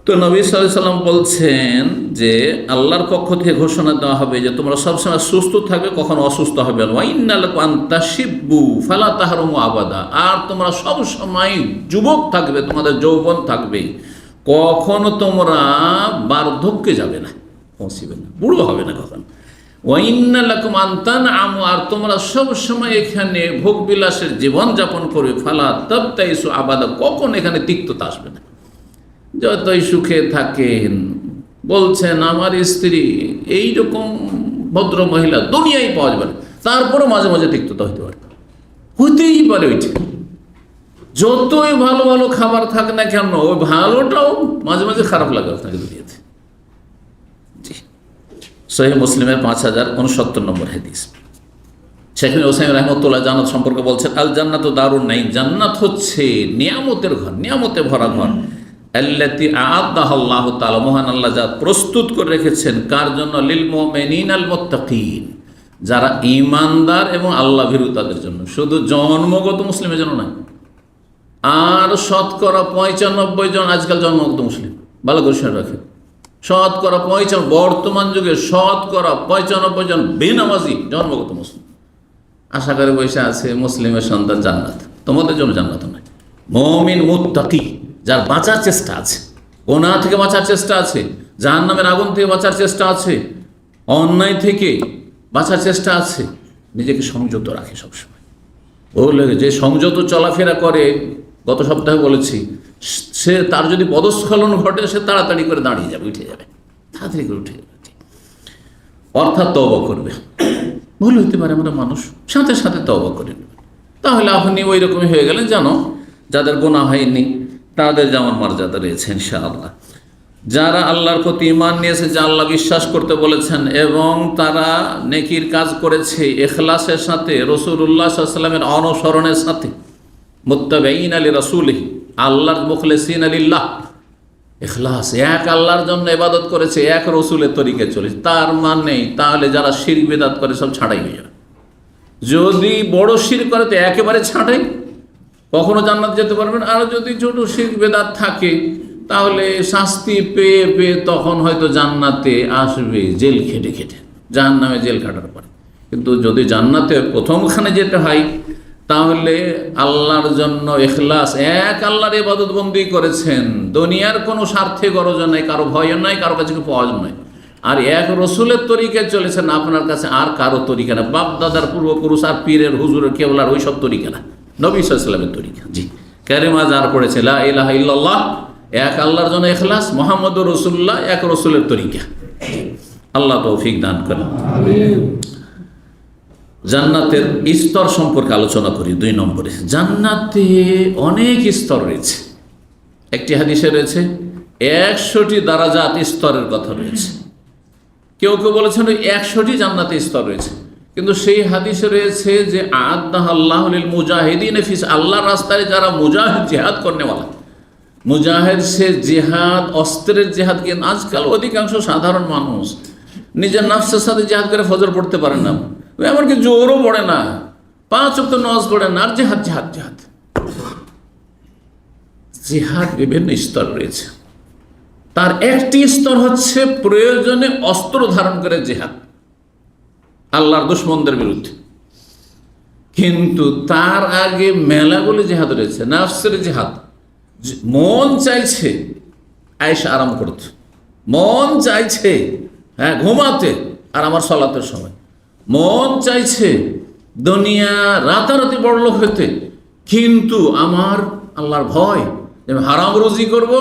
তো নবী সাল্লাল্লাহু আলাইহি সাল্লাম বলছেন যে আল্লাহর পক্ষ থেকে ঘোষণা দেওয়া হবে যে তোমরা সবসময় সুস্থ থাকবে, কখনো অসুস্থ হবে না। ওয়া ইন্না লাকুম আন তাশিব্বু ফালা তাহরুমু আবাদা, আর তোমরা সব সময় যুবক থাকবে, তোমাদের যৌবন থাকবে, কখনো তোমরা বার্ধক্যে যাবে না, পৌঁছিবে না, বুড়ো হবে না কখনো। ওয়া ইন্না লাকুম আন তানআমু, আর তোমরা সব সময় এখানে ভোগ বিলাসের জীবন যাপন করবে। ফালা তাবতাইসু আবাদা, কখন এখানে তিক্ততা আসবে না। যতই সুখে থাকেন, বলছেন আমার স্ত্রী এইরকম ভদ্র মহিলা দুনিয়ায় পাওয়া যাবে না, তারপরে মাঝে মাঝে তিক্ততা হইতে পারে, হইতেই পারে। ওইটা যতই ভালো ভালো খাবার থাক না কেন, ওই ভালোটাও মাঝে মাঝে খারাপ লাগে আপনাকে দুনিয়াতে। জি, সহিহ মুসলিমের 5069 নম্বর হাদিস। শেখ হোসেন রাহমাতুল্লাহ জান্নাত সম্পর্কে বলছেন, আল জান্নাতু দারুন নাঈম, জান্নাত হচ্ছে নিয়ামতের ঘর, নিয়ামতে ভরা ঘর। আল্লাতী আ'আদাহা আল্লাহু তাআলা, মহান আল্লাহ যা প্রস্তুত করে রেখেছেন, কার জন্য? লিল মুমিনিনা আল মুত্তাকিন, যারা ঈমানদার এবং আল্লাহ ভীরু তাদের জন্য, শুধু জন্মগত মুসলিমের জন্য নয়। আর শতকরা 95 জন আজকাল জন্মগত মুসলিম, ভালো করে শুনে রাখেন, শতকরা 95, বর্তমান যুগে শতকরা 95 জন বেনামাজি জন্মগত মুসলিম। আশা করে বসে আছে মুসলিমের সন্তান জান্নাত, তোমাদের জন্য জান্নাত নয়। মুমিন মুত্তাকি, যার বাঁচার চেষ্টা আছে, গুনাহ থেকে বাঁচার চেষ্টা আছে, জাহান্নামের আগুন থেকে বাঁচার চেষ্টা আছে, অন্যায় থেকে বাঁচার চেষ্টা আছে, নিজেকে সংযত রাখে সবসময়। বলে যে সংযত চলাফেরা করে, গত সপ্তাহে বলেছি, সে তার যদি পদস্খলন ঘটে সে তাড়াতাড়ি করে দাঁড়িয়ে যাবে, উঠে যাবে, তাড়াতাড়ি করে উঠে যাবে, অর্থাৎ তওবা করবে। ভুল হইতে পারে আমরা মানুষ, সাথে সাথে তওবা করে নেবে। তাহলে আপনি ওই রকমই হয়ে গেলেন, জানো যাদের গুনাহ হয়নি তাদের যেমন মর্যাদা রয়েছে ইনশাআল্লাহ। যারা আল্লাহর প্রতি ঈমান নিয়েছে, যে আল্লাহ বিশ্বাস করতে বলেছেন এবং তারা নেকির কাজ করেছে ইখলাসের সাথে, রাসূলুল্লাহ সাল্লাল্লাহু আলাইহি ওয়াসাল্লামের অনুসরণের সাথে, মুত্তাবিঈন আলি রাসূলিহি, আল্লাহর মুখলিসিন লিল্লাহ, ইখলাস, এক আল্লাহর জন্য ইবাদত করেছে, এক রসুলের তরিকায় চলেছে, তার মানে তাহলে যারা শিরক বিদআত করে সব ছাড়াই হয়ে যাবে। যদি বড় শিরক করে তো একেবারে ছাড়াই, কখনো জান্নাত যেতে পারবেন। আর যদি ছোট শিরক বিদআত থাকে তাহলে শাস্তি পেয়ে পেয়ে তখন হয়তো জান্নাতে আসবে জেল খেটে খেটে, জাহান্নামে জেল খাটার পরে। কিন্তু যদি জান্নাতে প্রথমখানে যেতে হয় তাহলে আল্লাহর জন্য ইখলাস, এক আল্লাহর ইবাদত বন্দি করেছেন, দুনিয়ার কোনো স্বার্থে গরজ নাই, কারো ভয় নাই, কারো কাছে প্রয়োজন নাই, আর এক রসুলের তরিকায় চলেছেন, আপনার কাছে আর কারো তরিকা না, বাপ দাদার পূর্বপুরুষ আর পীরের হুজুরের কেবলার ওই সব তরিকা না, নবী সাল্লাল্লাহু আলাইহি ওয়াসাল্লামের তরিকা। জি, কালেমা যার পড়েছে লা ইলাহা ইল্লাল্লাহ, এক আল্লাহর জন্য ইখলাস, মুহাম্মদুর রাসূলুল্লাহ, এক রসুলের তরিকা। আল্লাহ তৌফিক দান করেন। জান্নাতের স্তর সম্পর্কে আলোচনা করি। 2 নম্বরে, জান্নাতে অনেক স্তর রয়েছে। একটি হাদিসে রয়েছে 100টি দারাজাত, স্তরের কথা রয়েছে। কেউ কেউ বলেছেন 100টি জান্নাতে স্তর রয়েছে, কিন্তু সেই হাদিসে রয়েছে যে আ'আদাল্লাহু লিল মুজাহিদিন ফি, আল্লাহর রাস্তায় যারা মুজাহিদ, জিহাদ করনেওয়ালা, মুজাহিদ সে জিহাদ, অস্ত্রের জিহাদ। কিন্তু আজকাল অধিকাংশ সাধারণ মানুষ নিজের নফসের সাথে জিহাদ করে ফজর পড়তে পারে না, এমনকি জোরও পড়ে না, 5 ওয়াক্ত নামাজ পড়ে না, আর জিহাদ জিহাদ জিহাদ। জিহাদ বিভিন্ন স্তর রয়েছে, তার একটি স্তর হচ্ছে প্রয়োজনে অস্ত্র ধারণ করে জিহাদ, আল্লাহর দুশমনদের বিরুদ্ধে। কিন্তু তার আগে মেলাগুলি জিহাদ রয়েছে। নফসের জিহাদ, মন চাইছে আয়েশ আরাম করতে, মন চাইছে ঘুমাতে আর আমার সালাতের সময়, মন চাইছে দুনিয়া রাতারাতি বড়লোক হইতে, কিন্তু আমার আল্লাহর ভয়, হারাম রুজি করব,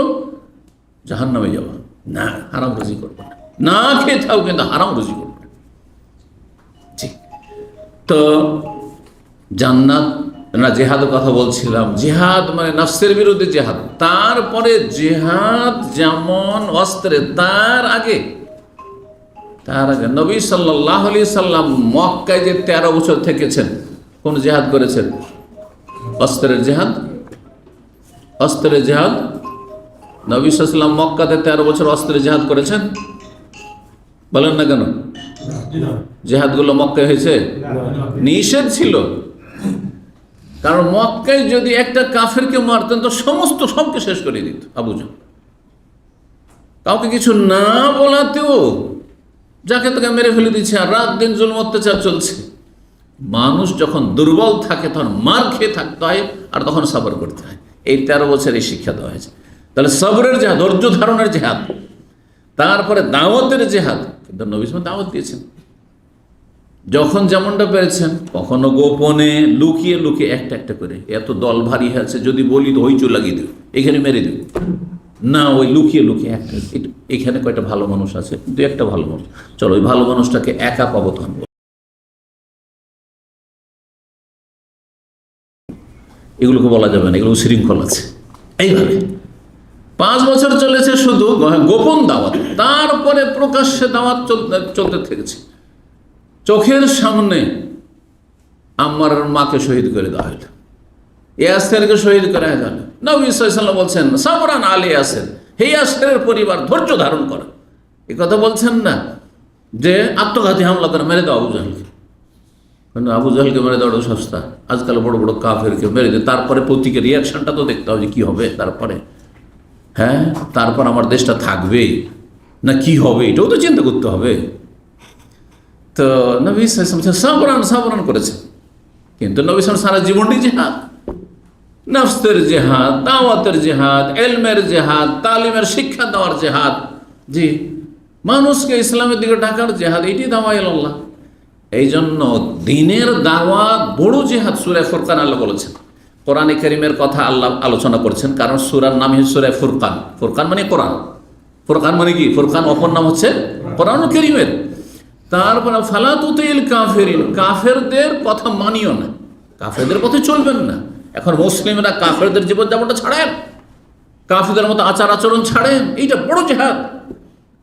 জাহান্নামে যাব না, হারাম রুজি করব না, না খেয়ে থাও কিন্তু হারাম রুজি করব না। ঠিক তো জান্নাত না, জিহাদের কথা বলছিলাম। জিহাদ মানে নফসের বিরুদ্ধে জিহাদ। তারপরে জিহাদ যেমন অস্ত্রে, তার আগে নবী সাল্লাল্লাহু আলাইহি সাল্লাম মক্কায় যে 13 বছর থেকেছেন, কোন জিহাদ করেছেন? অস্ত্রের জিহাদ। অস্ত্রের জিহাদ নবী সাল্লাল্লাহু আলাইহি সাল্লাম মক্কাতে 13 বছর অস্ত্রের জিহাদ করেছেন। বলেন না কেন? জিহাদগুলো মক্কায় হয়েছে? নিষেধ ছিল, কারণ মক্কায় যদি একটা কাফেরকে মারতেন তো সমস্ত সবকে শেষ করে দিত আবু জাহল। কাউকে কিছু না বলাতেও যাকে তাকে মেরে ফেলে দিচ্ছে, আর রাত দিন জুলুম অত্যাচার চলছে। মানুষ যখন দুর্বল থাকে তখন মার খেয়ে থাকতে হয়, আর তখন সবর করতে হয়। এই 13 বছরের শিক্ষা দেওয়া হয়েছে। তাহলে সবরের জেহাদ, ধৈর্য ধারণের জেহাদ, তারপরে দাওয়াতের জেহাদ। কিন্তু নবী সাল্লাল্লাহু আলাইহি ওয়াসাল্লাম দাওয়াত দিয়েছেন যখন যেমনটা পেরেছেন, কখনো গোপনে, লুকিয়ে লুকিয়ে, একটা একটা করে। এত দল ভারী আছে, যদি বলি তো হইচই লাগিয়ে দেব, এখানে মেরে দেব না, ওই লুকিয়ে লুকিয়ে একটা, এখানে কয়টা ভালো মানুষ আছে, 2-1টা ভালো মানুষ, চলো ওই ভালো মানুষটাকে একা পাবো তখন, এগুলোকে বলা যাবে না, এগুলো শৃঙ্খল আছে। এইভাবে 5 বছর চলেছে শুধু গোপন দাওয়াত, তারপরে প্রকাশ্যে দাওয়াত চলতে থেকেছে। চোখের সামনে আম্মার মাকে শহীদ করে দেওয়া হইল, ইয়াসেরকে শহীদ করা হইল। নবী সাল্লাল্লাহু আলাইহি ওয়াসাল্লাম বলছেন সাবরান আলী ইয়াসের, হে ইয়াসেরের পরিবার ধৈর্য ধারণ করো। এই কথা বলছেন না যে আত্মঘাতী হামলা করে মেরে দাও আবু জাহলকে। আবু জাহলকে মেরে দেওয়াটা সস্তা, আজকাল বড় বড় কাফেরকে মেরে দেয়, তারপরে প্রতীকের রিয়াকশনটা তো দেখতে হবে যে কী হবে তারপরে। তারপর আমার দেশটা থাকবে না কি হবে, এটাও তো চিন্তা করতে হবে। তো নবী সাবরান সাবরান করেছে, কিন্তু নবী সারা জীবনটি জেহাদ, নফসের জেহাদ, দাওয়াতের জেহাদ, এলমের জেহাদ, তালিমের শিক্ষা দেওয়ার জেহাদ, জি, মানুষকে ইসলামের দিকে ডাকার জেহাদ, এটি দাওয়া ইলাল্লাহ। এই জন্য দিনের দাওয়াত বড় জিহাদ। সূরা ফুরকান আল্লাহ বলেছেন, কোরআনে কারীমের কথা আল্লাহ আলোচনা করছেন, কারণ সূরার নাম হচ্ছে সূরা ফুরকান। ফুরকান মানে কোরআন, ফুরকান মানে কি? ফুরকান অপর নাম হচ্ছে কোরআনুল কারীমের। তারপরে ফালা তুতিল কাফিরিন, কাফেরদের কথা মানিও না, কাফেরদের পথে চলবেন না। এখন মুসলিমরা কাফেরদের জীবনযাপনটা ছাড়েন, কাফেরদের মতো আচার আচরণ ছাড়েন, এইটা বড় জিহাদ।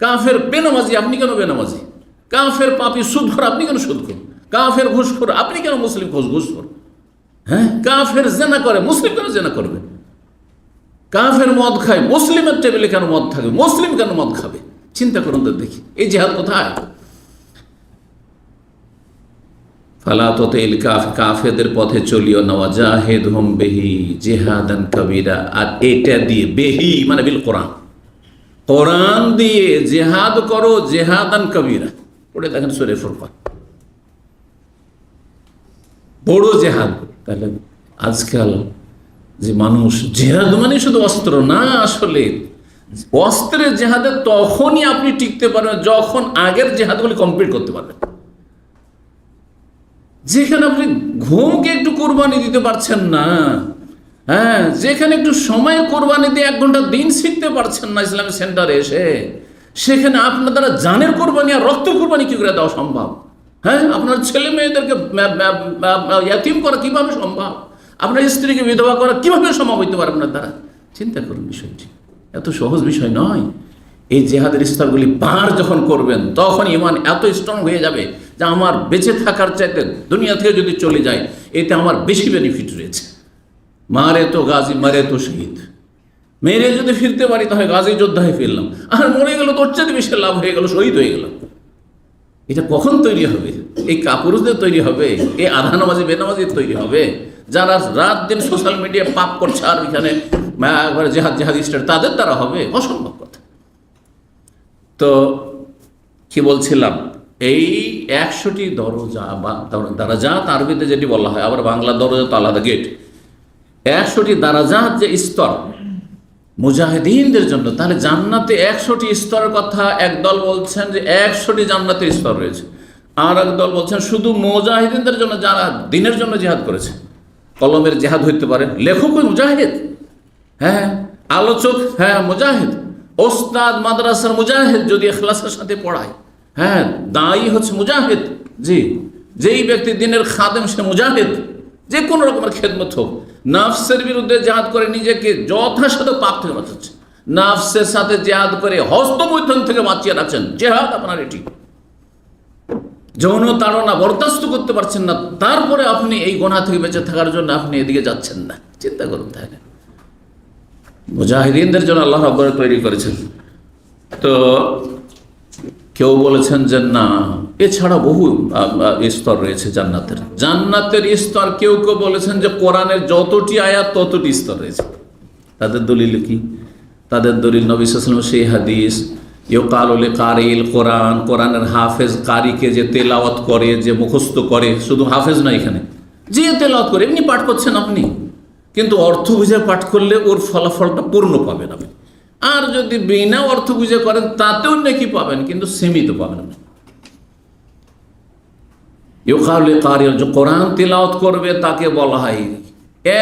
কাফের বেনামাজি, আপনি কেন বেনামাজি? কাফের পাপী সুদখোর, আপনি কেন সুদখোর? কাফের ঘুষখোর, আপনি কেন মুসলিম ঘুষখোর? হ্যাঁ, কাফের জেনা করে, মুসলিম কেন জেনা করবে? কাফের মদ খায়, মুসলিমের টেবিলে কেন মদ থাকবে? মুসলিম কেন মদ খাবে? চিন্তা করুন তো দেখি, এই জিহাদ কোথায়? ফালা তুতিল কাফেরদের পথে চলিও না, ওয়াজাহিদহুম বিহি জিহাদান কাবীরা। আর এটা দিয়ে, বেহি মানে বিল কোরআন, কোরআন দিয়ে জিহাদ করো, জিহাদান কাবীরা। পড়ে দেখেন সূরা ফুরকান, বড় জিহাদ। তাহলে আজকাল যে মানুষ, জিহাদ মানে শুধু অস্ত্র না, আসলে অস্ত্রের জিহাদে তখনই আপনি টিকতে পারবেন যখন আগের জিহাদগুলি কমপ্লিট করতে পারবেন। যেখানে আপনি ঘুমকে একটু কোরবানি দিতে পারছেন না, হ্যাঁ, যেখানে একটু সময় কোরবানি দিয়ে 1 ঘন্টা দিন শিখতে পারছেন না ইসলামিক সেন্টারে এসে, সেখানে আপনার দ্বারা জানের কোরবানি আর রক্ত কোরবানি কি করে দেওয়া সম্ভব? হ্যাঁ, আপনার ছেলে মেয়েদেরকে ইয়াতিম করা কিভাবে সম্ভব? আপনার স্ত্রীকে বিধবা করা কিভাবে সম্ভব হইতে পারে আপনার দ্বারা? চিন্তা করুন, বিষয়টি এত সহজ বিষয় নয়। এই জেহাদের স্তরগুলি পার যখন করবেন, তখন ইমান এত স্ট্রং হয়ে যাবে যে আমার বেঁচে থাকার চাইতে দুনিয়া থেকে যদি চলে যায়, এতে আমার বেশি বেনিফিট রয়েছে। মারে তো গাজী, মারে তো শহীদ। মেরে যদি ফিরতে পারি তাহলে গাজী যোদ্ধা হয়ে ফিরলাম, আর মরে গেল তোর চাইতে বেশি লাভ হয়ে গেল, শহীদ হয়ে গেল। এটা কখন তৈরি হবে? এই কাপুরুষদের তৈরি হবে, এই আধা নামাজি বেনামাজির তৈরি হবে, যারা রাত দিন সোশ্যাল মিডিয়ায় পাপ করছে আর এখানে জেহাদিস্টার, তাদের দ্বারা হবে? অসম্ভব কথা। তো কি বলছিলাম, এই 100টি দরজা বা দারাজাত আরবিতে যেটি বলা হয়, আবার বাংলা দরজা তো আলাদা, গেট। 100টি দারাজাত যে স্তর মুজাহিদিনদের জন্য, তাহলে জান্নাতে 100টি স্তরের কথা একদল বলছেন যে 100টি জান্নাতের স্তর রয়েছে, আর একদল বলছেন শুধু মুজাহিদিনদের জন্য যারা দিনের জন্য জিহাদ করেছে। কলমের জিহাদ হইতে পারে, লেখক ওই মুজাহিদ, হ্যাঁ, আলোচক হ্যাঁ মুজাহিদ, ওস্তাদ মাদ্রাসার মুজাহিদ যদি ইখলাসের সাথে পড়ায়, হ্যাঁ, দায়ী হচ্ছে মুজাহিদ। জি, যেই ব্যক্তি দিনের খাদেম সে মুজাহিদ, যে কোনো রকমের খেদমত হোক। নাফসের বিরুদ্ধে জিহাদ করে নিজেকে যথাসাধ্য পাপ থেকে বাঁচাচ্ছে, নাফসের সাথে জিহাদ করে হস্তমৈথুন থেকে বাঁচিয়ে রাখছেন, জিহাদ আপনার এটি। যৌন তাড়না বরদাস্ত করতে পারছেন না, তারপরে আপনি এই গোনা থেকে বেঁচে থাকার জন্য আপনি এদিকে যাচ্ছেন না। চিন্তা করুন, তাই না? মুজাহিদিনদের জন্য আল্লাহ রাব্বুল তৈরি করেছেন। তো কেউ বলেছেন যে না, এছাড়া বহু স্তর রয়েছে জান্নাতের। জান্নাতের স্তর কেউ কেউ বলেছেন যে কোরআনের যতটি আয়াত ততটি স্তর রয়েছে। তাদের দলিল কি? তাদের দলিল নবী সাল্লাল্লাহু আলাইহি ওয়াসাল্লাম সেই হাদিস, ইউকালু লিকারিল কোরআন, কোরআনের হাফেজ কারিকে যে তেলাওয়াত করে, যে মুখস্থ করে, শুধু হাফেজ না, এখানে যে তেলাওয়াত করে, এমনি পাঠ করছেন আপনি, কিন্তু অর্থ বুঝে পাঠ করলে ওর ফলাফলটা পূর্ণ পাবেন আপনি। আর যদি বিনা অর্থ বুঝে করেন তাতেও নাকি পাবেন, কিন্তু সীমিত পাবেন না। ইউকালু লিকারিল, যে কোরআন তেলাওয়াত করবে তাকে বলা হয়,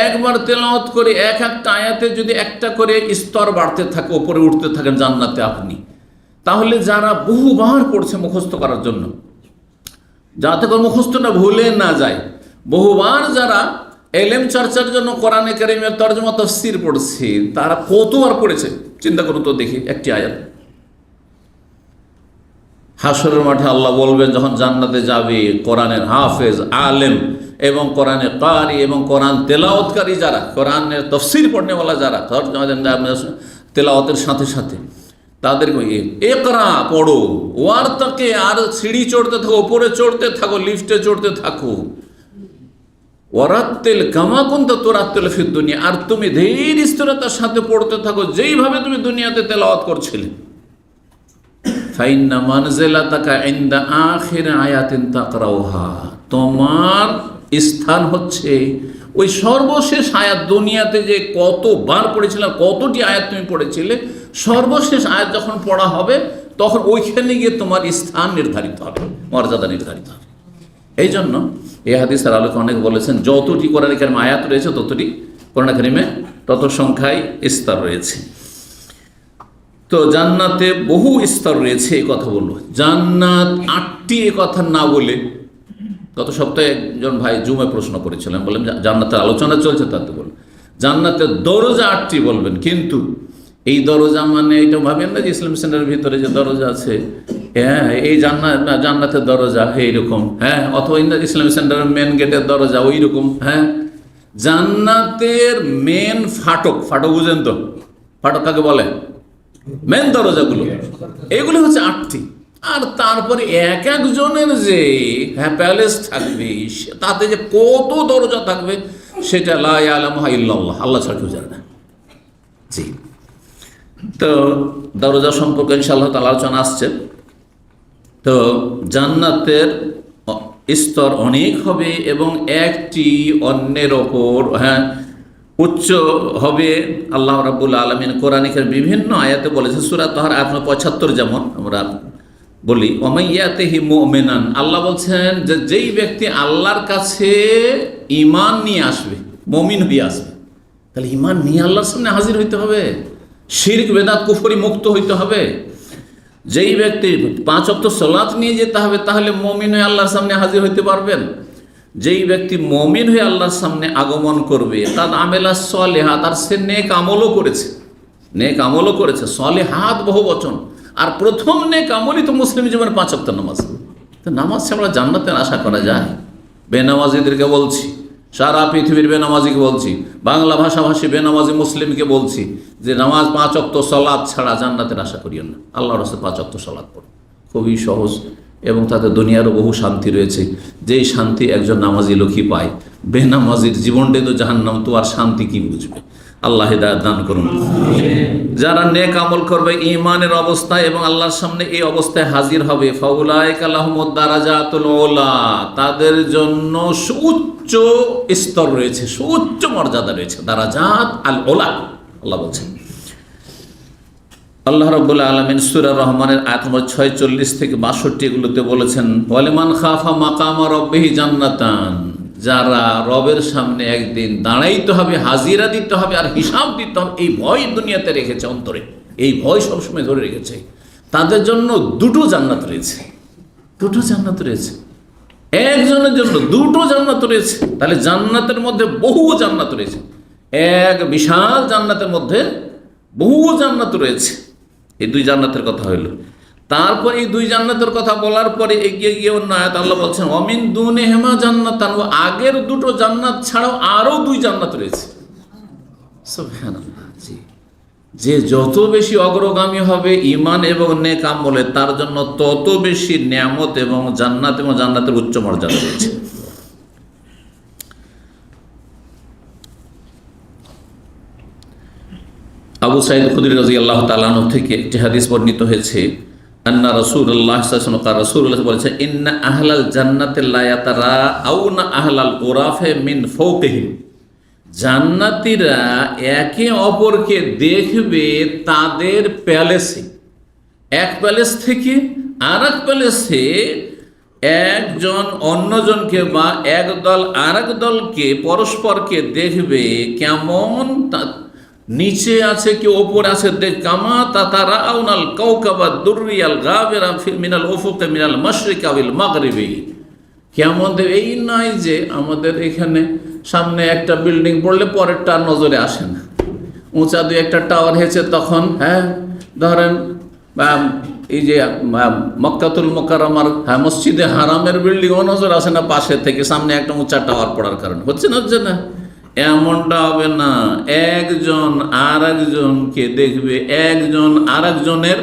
একবার তেলাওয়াত করে এক একটা আয়াতে যদি একটা করে স্তর বাড়তে থাকে, উপরে উঠতে থাকেন জান্নাতে আপনি, তাহলে যারা বহুবার পড়ছে মুখস্থ করার জন্য, যাতে করে মুখস্থটা ভুলে না যায়, বহুবার যারা এলেম চর্চার জন্য কোরআনে কারীমের তরজমা তাফসীর পড়ছে, তারা কতবার পড়েছে চিন্তা করুন তো দেখি। একটি আয়াত হাসরের মাঠে আল্লাহ বলবেন যখন জান্নাতে যাবে, কোরআনের হাফেজ আলেম এবং কোরআনের কারি এবং কোরআন তেলাওয়াতকারী যারা, কোরআনের তাফসীর পড়নেওয়ালা যারা, তেলাওয়াতের সাথে সাথে তাদেরকে ইকরা পড়ো, ওয়ারতাকে, আর সিঁড়ি চড়তে থাকো, উপরে চড়তে থাকো, লিফটে চড়তে থাকো, ওয়ারাত্তিল কামা কুনতা তুরাত্তিল ফিদ দুনিয়া, আর তুমি ধীর স্থিরতার সাথে পড়তে থাকো যেইভাবে তুমি দুনিয়াতে তেলাওয়াত করছিলে। ফাইন্না মানজিলাতাকা ইনদা আখির আয়াতিন তাকরাউহা, তোমার স্থান হচ্ছে ওই সর্বশেষ আয়াত, দুনিয়াতে যে কতবার পড়েছিলে, কতটি আয়াত তুমি পড়েছিলে, সর্বশেষ আয়াত যখন পড়া হবে তখন ওইখানে গিয়ে তোমার স্থান নির্ধারিত হবে, মর্যাদা নির্ধারিত হবে। এই জন্য এই হাদিসের আলোকে অনেক বলেছেন যতটি কোরআন কারিমে আয়াত রয়েছে ততটি কোরআন কারিমে তত সংখ্যায় স্তর রয়েছে। তো জান্নাতে বহু স্তর রয়েছে এই কথা বললো। জান্নাত 8টি এ কথা না বলে, গত সপ্তাহে একজন ভাই জুমে প্রশ্ন করেছিলেন, বললেন জান্নাতের আলোচনা চলছে তাতে বলুন জান্নাতের দরজা 8টি বলবেন, কিন্তু এই দরজা মানে এটা ভাবেন না যে ইসলাম সেন্টারের ভিতরে যে দরজা আছে, হ্যাঁ এই জান্নাতের দরজা এইরকম, হ্যাঁ অথবা ইসলাম সেন্টারের মেন গেটের দরজা ওই রকম, হ্যাঁ জান্নাতের মেন ফাটক বুঝেন তো, ফাটক কাকে বলে, মেন দরজাগুলো, এগুলো হচ্ছে 8টি। আর তারপরে এক একজনের যে প্যালেস থাকবে তাতে যে কত দরজা থাকবে সেটা লা ইয়ালামুহা ইল্লাল্লাহ, আল্লাহ ছাড়া কেউ জানে না। জি, তো দরজা সম্পর্কে ইনশাআল্লাহ তাআলা আলোচনা আসছে। তো জান্নাতের স্তর অনেক হবে এবং একটি অন্যের ওপর উচ্চ হবে। আল্লাহ রাব্বুল আলামিন কোরআনের বিভিন্ন আয়াতে বলেছে, সূরা তাহার আয়াত 75 যেমন আমরা বলি ওমাইয়াতিহি মুমিনান, আল্লাহ বলছেন যে যেই ব্যক্তি আল্লাহর কাছে ঈমান নিয়ে আসবে, মুমিন হয়ে আসবে, তাহলে ঈমান নিয়ে আল্লাহর সামনে হাজির হইতে হবে, শিরক বেদাত কুফরি মুক্ত হইতে হবে। যেই ব্যক্তি 5 ওয়াক্ত সালাত নিয়ে যেতে হবে, তাহলে মুমিন হয়ে আল্লাহর সামনে হাজির হইতে পারবেন। যেই ব্যক্তি মুমিন হয়ে আল্লাহর সামনে আগমন করবে, তার আমেলা সলিহাত, আর সে নেক আমলও করেছে, সলিহাত বহু বচন, আর প্রথম নেক আমলই তো মুসলিম জীবনে 5 ওয়াক্ত নামাজ। তো নামাজ ছাড়া জান্নাতের আশা করা যায়? বেনামাজিদেরকে বলছি, সারা পৃথিবীর বেনামাজিকে বলছি, বাংলা ভাষাভাষী বেনামাজি মুসলিমকে বলছি যে নামাজ 5 ওয়াক্ত সালাত ছাড়া জান্নাতের আশা করিও না। আল্লাহর রাসূল 5 ওয়াক্ত সালাত পড়ে, খুবই সহজ, এবং তাতে দুনিয়ারও বহু শান্তি রয়েছে। যেই শান্তি একজন নামাজি লোকই পায়, বেনামাজির জীবনটাই তো জাহান্নাম, তো আর শান্তি কি বুঝবে? আল্লাহ হিদায়াত দান করুন। যারা নেক আমল করবে ঈমানের অবস্থায় এবং আল্লাহর সামনে এই অবস্থায় হাজির হবে, ফাউলাইকা লাহুমুদ দারাজাতুল উলা, তাদের জন্য সুউচ্চ স্তর রয়েছে, সুউচ্চ মর্যাদা রয়েছে, দারাজাত আল উলা আল্লাহ বলছেন। আল্লাহ রাব্বুল আলামিন সূরা রহমানের আয়াত নম্বর 46 থেকে 62 এগুলোতে বলেছেন, ওয়ালিমান খাফা মাকামা রাব্বিহি জান্নাতান, যারা রবের সামনে একদিন দাঁড়াইতে হবে, হাজিরা দিতে হবে আর হিসাব দিতে হবে, এই ভয় দুনিয়াতে রেখেছে অন্তরে, এই ভয় সবসময় ধরে রেখেছে, তাদের জন্য 2টো জান্নাত রয়েছে। 2টো জান্নাত রয়েছে, একজনের জন্য 2টো জান্নাত রয়েছে। তাহলে জান্নাতের মধ্যে বহু জান্নাত রয়েছে, এক বিশাল জান্নাতের মধ্যে বহু জান্নাত রয়েছে। এই 2 জান্নাতের কথা হইল। তারপর এই 2 জান্নাতের কথা বলার পরে এগিয়ে গিয়ে অন্য আয়াত আল্লাহ বলছেন অমিন দুনিহিমা জান্নাতান, আগের 2টো জান্নাত ছাড়াও আরো 2 জান্নাত রয়েছে। সুবহানাল্লাহ। জি, যে যত বেশি অগ্রগামী হবে ঈমান এবং নেক আমলে, তার জন্য তত বেশি নিয়ামত এবং জান্নাতের উচ্চ মর্যাদা রয়েছে। আবু সাঈদ খুদরি রাদিয়াল্লাহু তাআলা আনহু থেকে একটি হাদিস বর্ণিত হয়েছে, আন্না রাসূলুল্লাহ সাল্লাল্লাহু আলাইহি ওয়াসাল্লাম, রাসূলুল্লাহ বলেছেন, ইন্না আহলাল জান্নাতি লা ইয়াতারাআউনা আহলাল গুরাফে মিন ফাওকিহিম, জান্নাতীরা একে অপরকে দেখবে তাদের প্যালেসে, এক প্যালেস থেকে আরেক প্যালেসে একজন অন্যজনকে বা একদল আরেক দলকে পরস্পরকে দেখবে কেমন নিচে আছে কি ওপরে আছে, কামা তাতারাউনাল কাওকাবা দুররিয়াল গাবিরা মিনাল উফুক মিনাল মাশরিক ওয়াল মাগরিবি, কেমন এই নয় যে আমাদের এখানে সামনে একটা বিল্ডিং পড়লে পরেরটা নজরে আসে না, উঁচা 2-একটা টাওয়ার হয়েছে তখন ধরেন এই যে মক্কাতুল মুকাররমার মসজিদে হারামের বিল্ডিংও নজর আসে না পাশে থেকে, সামনে একটা উঁচা টাওয়ার পড়ার কারণে। হচ্ছে না? এমনটা হবে না, একজন আর একজনকে দেখবে, একজন আর একজনের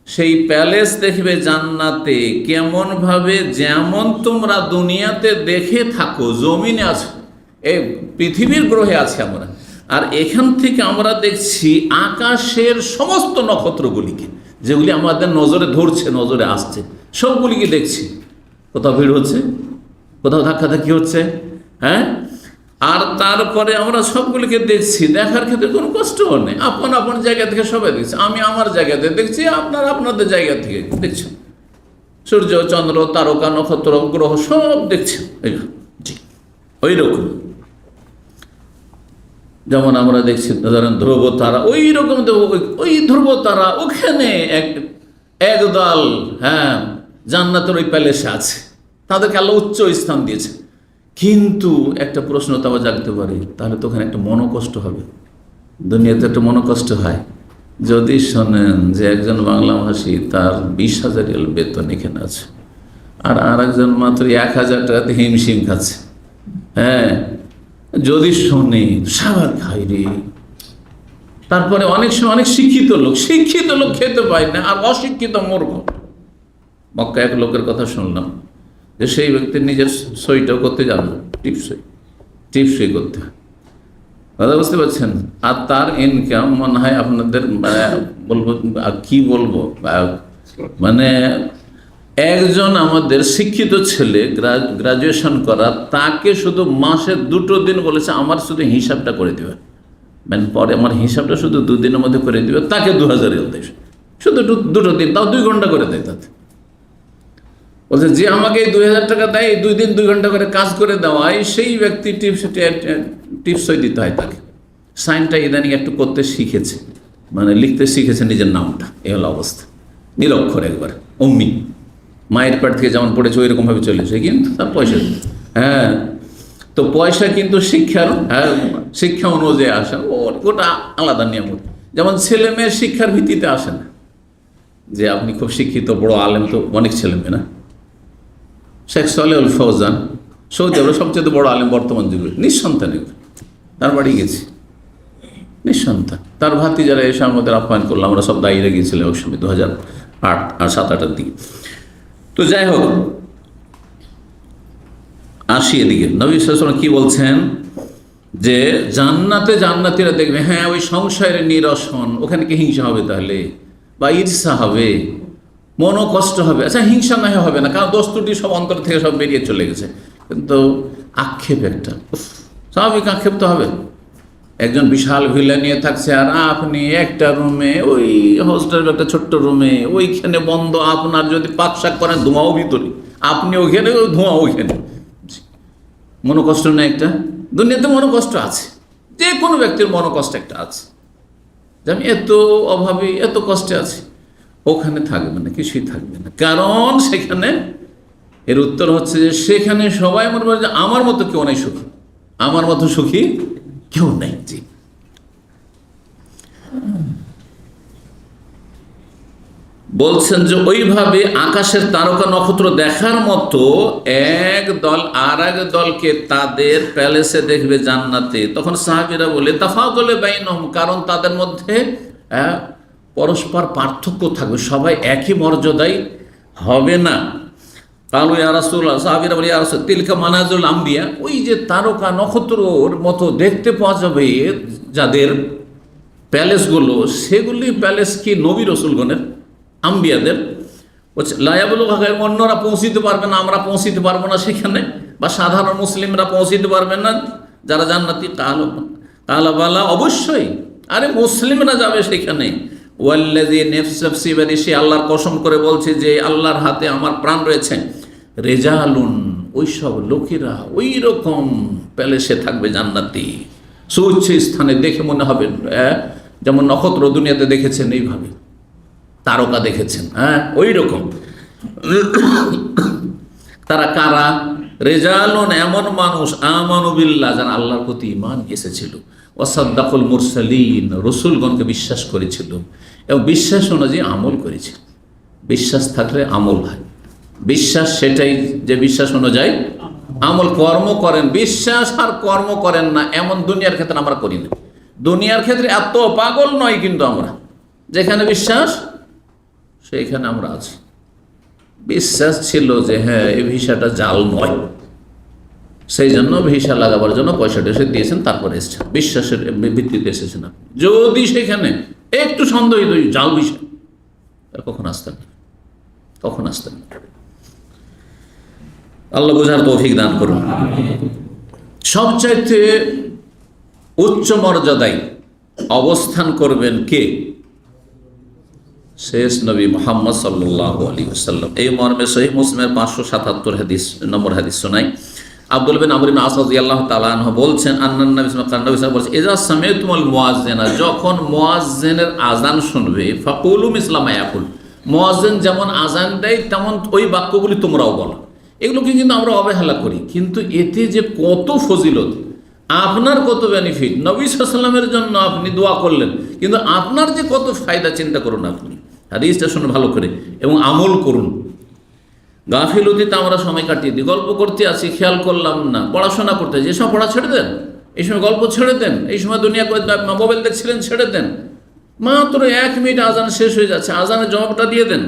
সেই প্যালেস দেখবে জান্নাতে কেমন ভাবে, যেমন তোমরা দুনিয়াতে দেখে থাকো, জমিনে আছো, এই পৃথিবীর গ্রহে আছে আমরা, আর এখান থেকে আমরা দেখছি আকাশের সমস্ত নক্ষত্রগুলিকে, যেগুলি আমাদের নজরে ধরছে, নজরে আসছে, সবগুলিকে দেখছি। কোথাও ভিড় হচ্ছে, কোথাও ধাক্কাধাক্কি হচ্ছে, আর তারপরে আমরা সবগুলিকে দেখছি, দেখার ক্ষেত্রে কোনো কষ্টও নেই, আপন আপন জায়গা থেকে সবাই দেখছি, আমি আমার জায়গা থেকে দেখছি, আপনারা আপনাদের জায়গা থেকে দেখছেন। সূর্য, চন্দ্র, তারকা, নক্ষত্র, গ্রহ সব দেখছেন। জি, ওই রকম যেমন আমরা দেখছি ধরেন ধ্রুব তারা, ওই রকম ওই ধ্রুব তারা ওখানে একদল জান্নাতের ওই প্যালেসে আছে, তাদেরকে আল্লাহ উচ্চ স্থান দিয়েছে। কিন্তু একটা প্রশ্ন তাও জাগতে পারে, তাহলে তো ওখানে একটা মনোকষ্ট হবে। দুনিয়াতে একটা মনোকষ্ট হয় যদি শোনেন যে একজন বাংলাভাষী তার 20,000 রিয়াল বেতন এখানে আছে, আর একজন মাত্র 1,000 টাকাতে হিমশিম খাচ্ছে। যদি শোনে স্বাভাবিক হয় রে। তারপরে অনেক সময় অনেক শিক্ষিত লোক খেতে পায় না, আর অশিক্ষিত মূর্খ। মক্কা এক লোকের কথা শুনলাম যে সেই ব্যক্তি নিজের সইটাও করতে জানল, টিপসই করতে হয়, কথা বুঝতে পারছেন। আর তার ইনকাম মনে হয় আপনাদের বলবো মানে একজন আমাদের শিক্ষিত ছেলে গ্রাজুয়েশন করা, তাকে শুধু মাসে 2 দিন বলেছে আমার শুধু হিসাবটা করে দেবে, মানে পরে আমার হিসাবটা শুধু 2 দিনের মধ্যে করে দিবে, তাকে 2,000 রিয়াল দেয় শুধু 2 দিন, তাও 2 ঘন্টা করে দেয়। তাতে বলছে যে আমাকে এই 2,000 টাকা দেয়, 2 দিন 2 ঘন্টা করে কাজ করে দেওয়ায় সেই ব্যক্তি টিপসই দিতে হয় তাকে। সাইনটা ইদানিং একটু করতে শিখেছে, মানে লিখতে শিখেছে নিজের নামটা, এ হলো অবস্থা। নিরক্ষর একবার, অম্মি, মায়ের পেট থেকে যেমন পড়েছে ওই রকমভাবে চলেছে, কিন্তু তার পয়সা তো পয়সা কিন্তু শিক্ষা অনুযায়ী আসে, ওটা আলাদা নিয়ম। যেমন ছেলে মেয়ের শিক্ষার ভিত্তিতে আসে না যে আপনি খুব শিক্ষিত বড় আলেম, তো অনেক ছেলে মেয়ে না। শেখ সালেহুল ফৌজান সৌদি আরবের সবচেয়ে বড় আলেম বর্তমান যুগে, নিঃসন্তান, তার বাড়ি গেছি, নিঃসন্তান। তার ভাতিজারা এসে আমাদের আপ্যায়ন করলো, আমরা সব দায়ীরা গিয়েছিলাম ওই সময় 2008 আর 2007-8 দিকে। তো যাই হোক, আসি এদিকে। নবী সাল্লাল্লাহু আলাইহি ওয়াসাল্লাম কি বলছেন যে জান্নাতীরা দেখবে, ওই সংশয়ের নিরসন, ওখানে কি হিংসা হবে তাহলে, বা ঈর্ষা হবে, মনোকষ্ট হবে? আচ্ছা, হিংসা না হবে না, কারণ দোস্তুটি সব অন্তর থেকে সব বেরিয়ে চলে গেছে, কিন্তু আক্ষেপ একটা, স্বাভাবিক আক্ষেপ তো হবে। একজন বিশাল ভিলা নিয়ে থাকছে, আর আপনি একটা রুমে, ওই হোস্টেলের একটা ছোট্ট রুমে, ওইখানে বন্ধ, আপনার যদি পাক শাক করেন ধোঁয়াও ভিতরে, আপনি ওইখানে, ধোঁয়া ওইখানে। মনোকষ্ট না একটা? দুনিয়াতে মনোকষ্ট আছে, যে কোনো ব্যক্তির মনোকষ্ট একটা আছে, যে আমি এত অভাবী, এত কষ্টে আছি। ওখানে থাকবে না, কিছুই থাকবে না, কারণ সেখানে, এর উত্তর হচ্ছে যে সেখানে সবাই মনে করে যে আমার মতো কেউ নাই সুখী, আমার মতো সুখী কেউ নেই। জি, বলছেন যে ওইভাবে আকাশের তারকা নক্ষত্র দেখার মতো এক দল আর এক দলকে তাদের প্যালেসে দেখবে জান্নাতে। তখন সাহাবীরা বলে তাফাদুলে বাইনহুম, কারণ তাদের মধ্যে পরস্পর পার্থক্য থাকবে, সবাই একই মর্যাদায় হবে না। কালু ইয়া রাসূলুল্লাহ, সাহাবীরা বলে ইয়া রাসূল, তিলকা মানাজুল আম্বিয়া, ওই যে তারকা নক্ষত্রর মতো দেখতে পাওয়া যাবে যাদের প্যালেসগুলো, সেগুলি প্যালেস কি নবী রসুলগণের, আম্বিয়াদের। লায়াবুল ভাগের অন্যরা পৌঁছিতে পারবে না, আমরা পৌঁছিতে পারবো না সেখানে, বা সাধারণ মুসলিমরা পৌঁছিতে পারবে না যারা জান্নাতি। কালাবালা, অবশ্যই, আরে মুসলিমরা যাবে সেখানে। ওয়াল্লাযী নাফসি বিয়াদিহি, আল্লাহর কসম করে বলছে যে আল্লাহর হাতে আমার প্রাণ রয়েছে, রেজালুন, ওইসব লোকেরা ওই রকম প্যালেসে থাকবে জান্নাতি, সুউচ্চ স্থানে, দেখে মনে হবে যেমন নক্ষত্র দুনিয়াতে দেখেছেন এইভাবে, তারকা দেখেছেন, ওই রকম। তারা কারা? রেজালুন, এমন মানুষ, আমানু বিল্লাহ, যারা আল্লাহর প্রতি ঈমান এসেছিল, ওয়াসাদ্দাকুল মুরসালিন, রসুলগণকে বিশ্বাস করেছিল এবং বিশ্বাস অনুযায়ী আমল করেছিল। বিশ্বাস থাকলে আমল হয়, বিশ্বাস সেটাই যে বিশ্বাস অনুযায়ী আমল, কর্ম করেন। বিশ্বাস আর কর্ম করেন না, এমন দুনিয়ার ক্ষেত্রে আমরা করি না। দুনিয়ার ক্ষেত্রে এত পাগল নয়, কিন্তু আমরা যেখানে বিশ্বাস সেইখানে আমরা আছি। বিশ্বাস ছিল যে এই ভিসাটা জাল নয়, সেই জন্য ভিসা লাগাবার জন্য পয়সাটা এসে দিয়েছেন, তারপরে এসেছেন, বিশ্বাসের ভিত্তিতে এসেছেন। যদি সেখানে একটু সন্দেহিত জাল ভিসা, কখন আসতেন, কখন আসতেন? আল্লাহ বোঝার তৌফিক দান করুন। সবচাইতে উচ্চ মর্যাদায় অবস্থান করবেন কে? শেষ নবী মুহাম্মদ সাল্লাল্লাহু আলাইহি ওয়াসাল্লাম। এই মর্মে সহিহ মুসলিমের 577 নম্বর হাদিস শোনাই। আব্দুল বিন আমর ইবনে আস রাদিয়াল্লাহু তাআলা আনহু বলছেন, আন্নান নবী সাল্লাল্লাহু আলাইহি ওয়াসাল্লাম বলেছেন, ইযা সামি'তুমুল মুয়াজ্জিনা, যখন মুয়াজ্জিনের আযান শুনবে, ফাকুলু মিসলা মা ইয়াকুল, মুয়াজ্জিন যেমন আযান দেয় তেমন ওই বাক্যগুলি তোমরাও বলো। এগুলোকে কিন্তু আমরা অবহেলা করি, কিন্তু এতে যে কত ফজিলত, আপনার কত বেনিফিট, নবী সাল্লাল্লাহু আলাইহি ওয়াসাল্লামের জন্য আপনি দোয়া করলেন, কিন্তু আপনার যে কত ফায়দা চিন্তা করুন আপনি। হাদিসটা শুনে ভালো করে এবং আমল করুন। গাফিলতিতে আমরা সময় কাটিয়ে দিই, গল্প করতে আছি, খেয়াল করলাম না, পড়াশোনা করতে, যেসব পড়া ছেড়ে দেন, এই সময় গল্প ছেড়ে দেন, এই সময় দুনিয়া মোবাইল দেখছিলেন ছেড়ে দেন, মাত্র 1 মিনিট আজান শেষ হয়ে যাচ্ছে, আজানের জবাবটা দিয়ে দেন,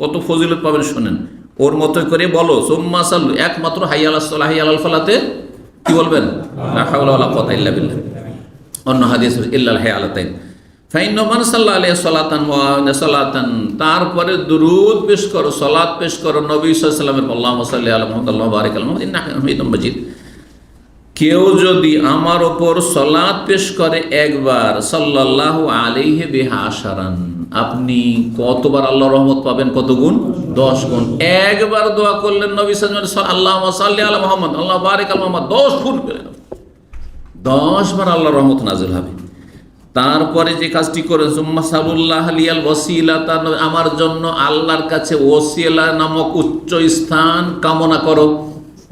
কত ফজিলত পাবেন শোনেন। ওর মতো করে বলো সুম্মা সাল্লু, একমাত্র হাইয়া আলাস সালাহ হাইয়া আলাল ফালাতে কি বলবেন, লা হাওলা ওয়ালা কুওয়াতা ইল্লা বিল্লাহ। অন্য হাদিস ইল্লাল হায়ালাতাইন ফাইন্না মান সাল্লা আলাইহি সালাতান ওয়া সালাতান, তারপরে দুরূদ পেশ করো, সালাত পেশ করো নবী সাল্লাল্লাহু আলাইহি ওয়াসাল্লামের, আল্লাহুম্মা সাল্লি আলা মুহাম্মাদ আল্লাহুম্মা বারিক আলা মুহাম্মাদ ইন্নাকা হামিদুম মাজিদ। কেউ যদি আমার ওপর সালাত পেশ করে একবার, সাল্লাল্লাহু আলাইহি বিহা আশারান, আপনি কতবার আল্লাহর রহমত পাবেন, কত গুণ, 10 গুণ। একবার দোয়া করলেন নবী সাল্লাল্লাহু আলাইহি ওয়াসাল্লাম, আল্লাহুম্মা সাল্লি আলা মুহাম্মাদ আল্লাহুম্মা বারিক আলা মুহাম্মাদ, 10 গুণ পেলেন, 10 বার আল্লাহর রহমত নাযিল হবে। তারপরে যে কাজটি করে, সুম্মা সালুল্লাহ লিয়াল ওয়াসিলাতা, আমার জন্য আল্লাহর কাছে ওয়াসিলা নামক উচ্চ স্থান কামনা করো,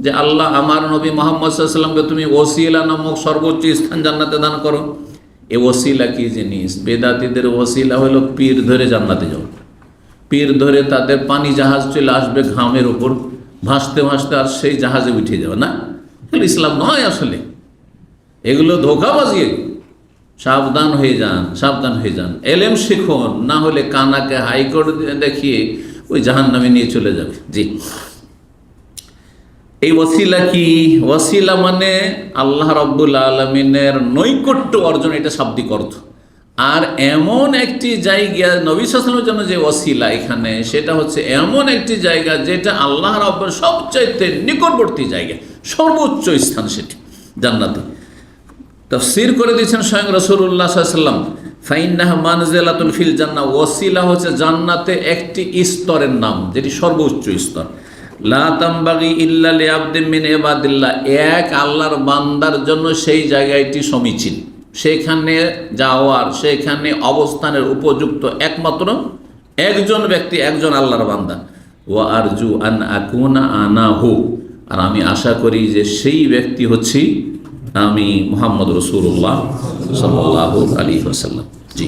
যে আল্লাহ আমার নবী মুহাম্মদ সাল্লাল্লাহু আলাইহি ওয়াসাল্লামকে তুমি ওয়াসিলা নামক সর্বোচ্চ স্থান জান্নাতে দান করো। এই ওয়াসিলা কি জিনিস? বেদাতীদের ওয়াসিলা হলো পীর ধরে জান্নাতে যাওয়া, পীর ধরে তাদের পানি জাহাজ চলে আসবে ঘামের উপর ভাসতে ভাসতে, আর সেই জাহাজে উঠে যাওয়া, না, ইসলাম নয় আসলে, এগুলো ধোঁকাবাজি। সাবধান হয়ে যান, সাবধান হয়ে যান, এলেম শিখুন, না হলে কানাকে হাইকোর্ট দেখিয়ে ওই জাহান্নামে নিয়ে চলে যাবে। জি, এই ওয়াসিলা কি? ওয়াসিলা মানে আল্লাহ রাব্বুল আলামিনের নৈকট্য অর্জন, এটা শাব্দিক অর্থ। আর এমন একটি জায়গা নবী সাল্লাল্লাহু আলাইহি ওয়াসাল্লামের জন্য যে ওয়াসিলা এখানে, সেটা হচ্ছে এমন একটি জায়গা যেটা আল্লাহ রাব্বুর সবচাইতে নিকটবর্তী জায়গা, সর্বোচ্চ স্থান সেটি জান্নাতে। তাফসীর করে দিয়েছেন স্বয়ং রাসূলুল্লাহ সাল্লাল্লাহু আলাইহি ওয়াসাল্লাম, ফাইন্নাহা মানজিলাতুন ফিল জান্নাহ, ওয়াসিলা হচ্ছে জান্নাতে একটি স্তরের নাম, যেটি সর্বোচ্চ স্তর। লা তামবাগি ইল্লা লিআবদিন মিন ইবাদিল্লাহ, এক আল্লাহর বান্দার জন্য সেই জায়গাটি সমীচীন, সেখানে যাওয়ার, সেখানে অবস্থানের উপযুক্ত একমাত্র একজন ব্যক্তি, একজন আল্লাহর বান্দা। ওয়া আরজু আন আকুনা আনাহু, আর আমি আশা করি যে সেই ব্যক্তি হচ্ছি আমি, মুহাম্মদ রাসূলুল্লাহ সাল্লাল্লাহু আলাইহি ওয়াসাল্লাম। জি,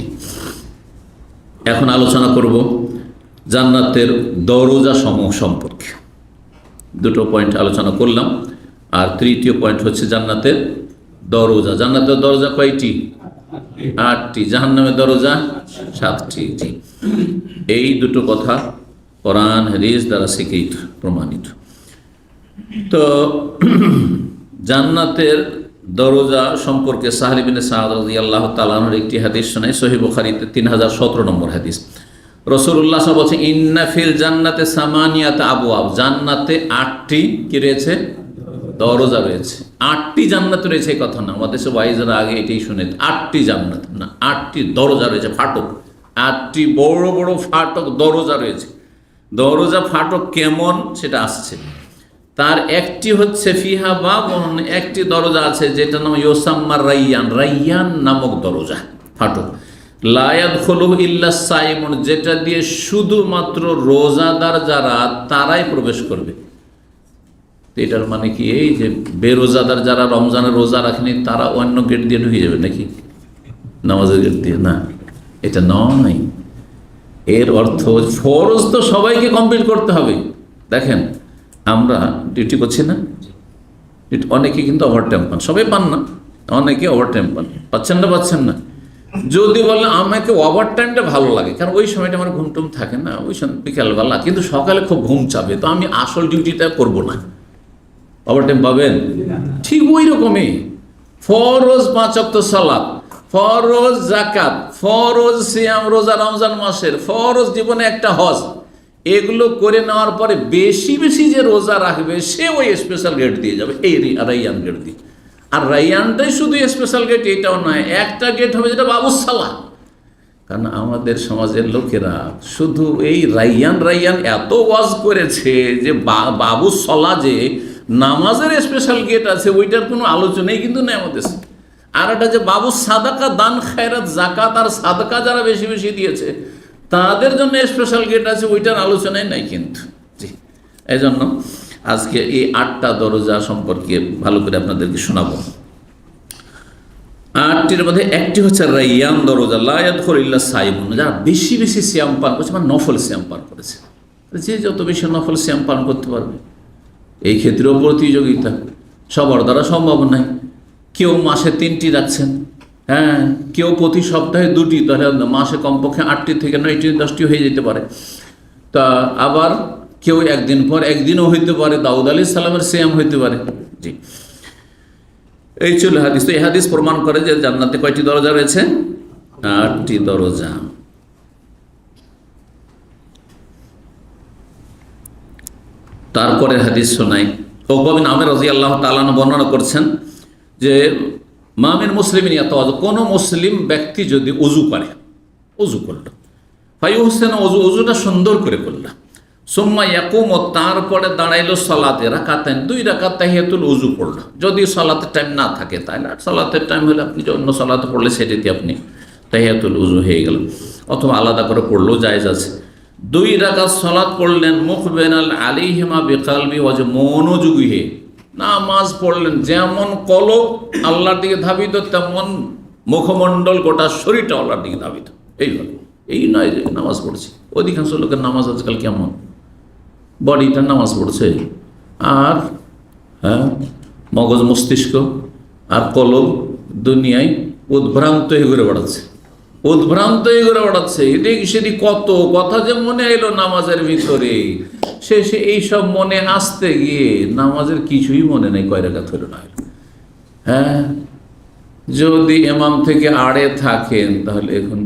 এখন আলোচনা করব জান্নাতের দরজা সমূহ সম্পর্কে। দুটো পয়েন্ট আলোচনা করলাম, আর তৃতীয় পয়েন্ট হচ্ছে জান্নাতের দরজা। জান্নাতের দরজা কয়টি? 8টি। জাহান্নামের দরজা 7টি। জি, এই দুটো কথা কোরআন হাদিস দ্বারা শিখিত প্রমাণিত। তো জান্নাতের দরজা সম্পর্কে সাহল ইবনে সাদ রাদিয়াল্লাহু তাআলা আনহুর একটি হাদিস শোনাই, সহিহ বুখারীতে 3017 নম্বর হাদিস। রাসূলুল্লাহ সাল্লাল্লাহু আলাইহি ওয়াসাল্লাম বলেছেন, ইন্না ফিল জান্নাতে সামানিয়াতা আবওয়াব, জান্নাতে 8টি কি রয়েছে? দরজা রয়েছে। 8টি জান্নাত রয়েছে, এই কথা না, আমাদের সব ওয়াইজরা আগে এটাই শুনে, 8টি জান্নাত না, 8টি দরজা রয়েছে, ফাটক, 8টি বড় বড় ফাটক দরজা রয়েছে। দরজা ফাটক কেমন সেটা আসছে। তার একটি হচ্ছে ফিহা বাবুন, একটি দরজা আছে যেটা নাম ইউসাম্মার রাইয়ান, রাইয়ান নামক দরজা, ফাটক। লা ইয়াদখুলুহু ইল্লা সাইমুন, যেটা দিয়ে শুধুমাত্র রোজাদার যারা তারাই প্রবেশ করবে। এটার মানে কি এই যে বেরোজাদার যারা রমজানের রোজা রাখেনি তারা অন্য গেট দিয়ে ঢুকে যাবে নাকি, নামাজের গেট দিয়ে? না, এটা নয়। এর অর্থ ফরজ তো সবাইকে কমপ্লিট করতে হবে। দেখেন আমরা ডিউটি করছি না, অনেকে কিন্তু ওভারটাইম পান, সবাই পান না, অনেকে ওভারটাইম পান, পাচ্ছেন না। যদি বলে আমাকে ওভারটাইমটা ভালো লাগে, কারণ ওই সময়টা আমার ঘুমটুম থাকে না, ওই সময় বিকালবেলা, কিন্তু সকালে খুব ঘুম চাবে, তো আমি আসল ডিউটিটা করবো না, ওভারটাইম পাবেন? ঠিক ওই রকমই ফরজ 5 ওয়াক্ত সালাত, ফরজ যাকাত, ফরজ সিয়াম, রোজা রমজান মাসের, ফরজ জীবনে একটা হজ, এগুলো করে নেওয়ার পরে বেশি বেশি যে রোজা রাখবে সে ওই স্পেশাল গেট দিয়ে যাবে, এই রাইয়ান গেট দিয়ে। আর রাইয়ানটাই শুধু স্পেশাল গেট এটাও নয়, একটা গেট হবে যেটা বাবুসালা, কারণ আমাদের সমাজের লোকেরা শুধু এই রাইয়ান রাইয়ান এত ওয়াজ করেছে যে বাবু সলা যে নামাজের স্পেশাল গেট আছে ওইটার কোনো আলোচনাই কিন্তু নেই আমাদের। আর একটা যে বাবু সাদাকা দান খায়রাত জাকাত আর সাদাকা যারা বেশি বেশি দিয়েছে তাদের জন্য স্পেশাল গেট আছে, ওইটার আলোচনাই নাই কিন্তু। জি, এই জন্য আজকে এই 8টা দরজা সম্পর্কে ভালো করে আপনাদেরকে শোনাবো। 8টির মধ্যে একটি হচ্ছে রাইয়ান দরজা, লা ইয়াদখুলু ইল্লা সাইমুন, যারা বেশি বেশি সিয়াম পান করেছে বা নফল সিয়াম পান করেছে। যে যত বেশি নফল সিয়াম পান করতে পারবে, এই ক্ষেত্রেও প্রতিযোগিতা, সবার দ্বারা সম্ভব নয়। কেউ মাসে 3টি রাখছেন, হ্যাঁ, কেউ প্রতি সপ্তাহে 2টি, তাহলে মাসে কমপক্ষে 8টি থেকে 9টি 10টি হয়ে যেতে পারে। তা আবার কেউ একদিন পর একদিনও হইতে পারে, দাউদ আলাইহিস সালামের সিয়াম হইতে পারে। জি, এই ছিল হাদিস। তো এই হাদিস প্রমাণ করে যে জান্নাতে কয়টি দরজা রয়েছে? 8টি দরজা। তারপরে হাদিস শোনাই, উকবা বিন আমির রাদিয়াল্লাহু তাআলা বর্ণনা করছেন যে মা মিন মুসলিমিন ইয়াতাওয়াজ্জা, কোনো মুসলিম ব্যক্তি যদি উযু করে, উযু করলো, ফায়ুহসিনু উযুটা সুন্দর করে করলো, সুম্মা ইয়াকুমু, তারপরে দাঁড়াইলো সালাতে রাকাতাইন, 2 রাকাত তাহিয়াতুল উযু পড়লো। যদি সালাতের টাইম না থাকে তাহলে সালাতের টাইম হলে আপনি অন্য সালাতে পড়লে সেটাতে আপনি তাহিয়াতুল উযু হয়ে গেল, অথবা আলাদা করে পড়লেও জায়েজ আছে। 2 রাকাত সালাত পড়লেন, মুকবিলান আলাইহিমা বিকালবি ওয়াজ, মনোযোগী হয়ে নামাজ পড়লেন, যেমন কলব আল্লাহর দিকে ধাবিত তেমন মুখমণ্ডল গোটা শরীরটা আল্লাহর দিকে ধাবিত। এইভাবে, এই নয় যে নামাজ পড়ছি। অধিকাংশ লোকের নামাজ আজকাল কেমন, বডিটা নামাজ পড়ছে আর হ্যাঁ মগজ মস্তিষ্ক আর কলব দুনিয়ায় উদ্ভ্রান্ত হয়ে ঘুরে বেড়াচ্ছে, উদ্ভ্রান্ত হয়ে ঘুরে বেড়াচ্ছে। এদিক সেদিক কত কথা যে মনে এলো নামাজের ভিতরে, শেষে এইসব মনে আসতে গিয়ে নামাজের কিছুই মনে নেই, কয় রাকাত হলো না হলো। হ্যাঁ, যদি ইমাম থেকে আড়ে থাকেন তাহলে এখন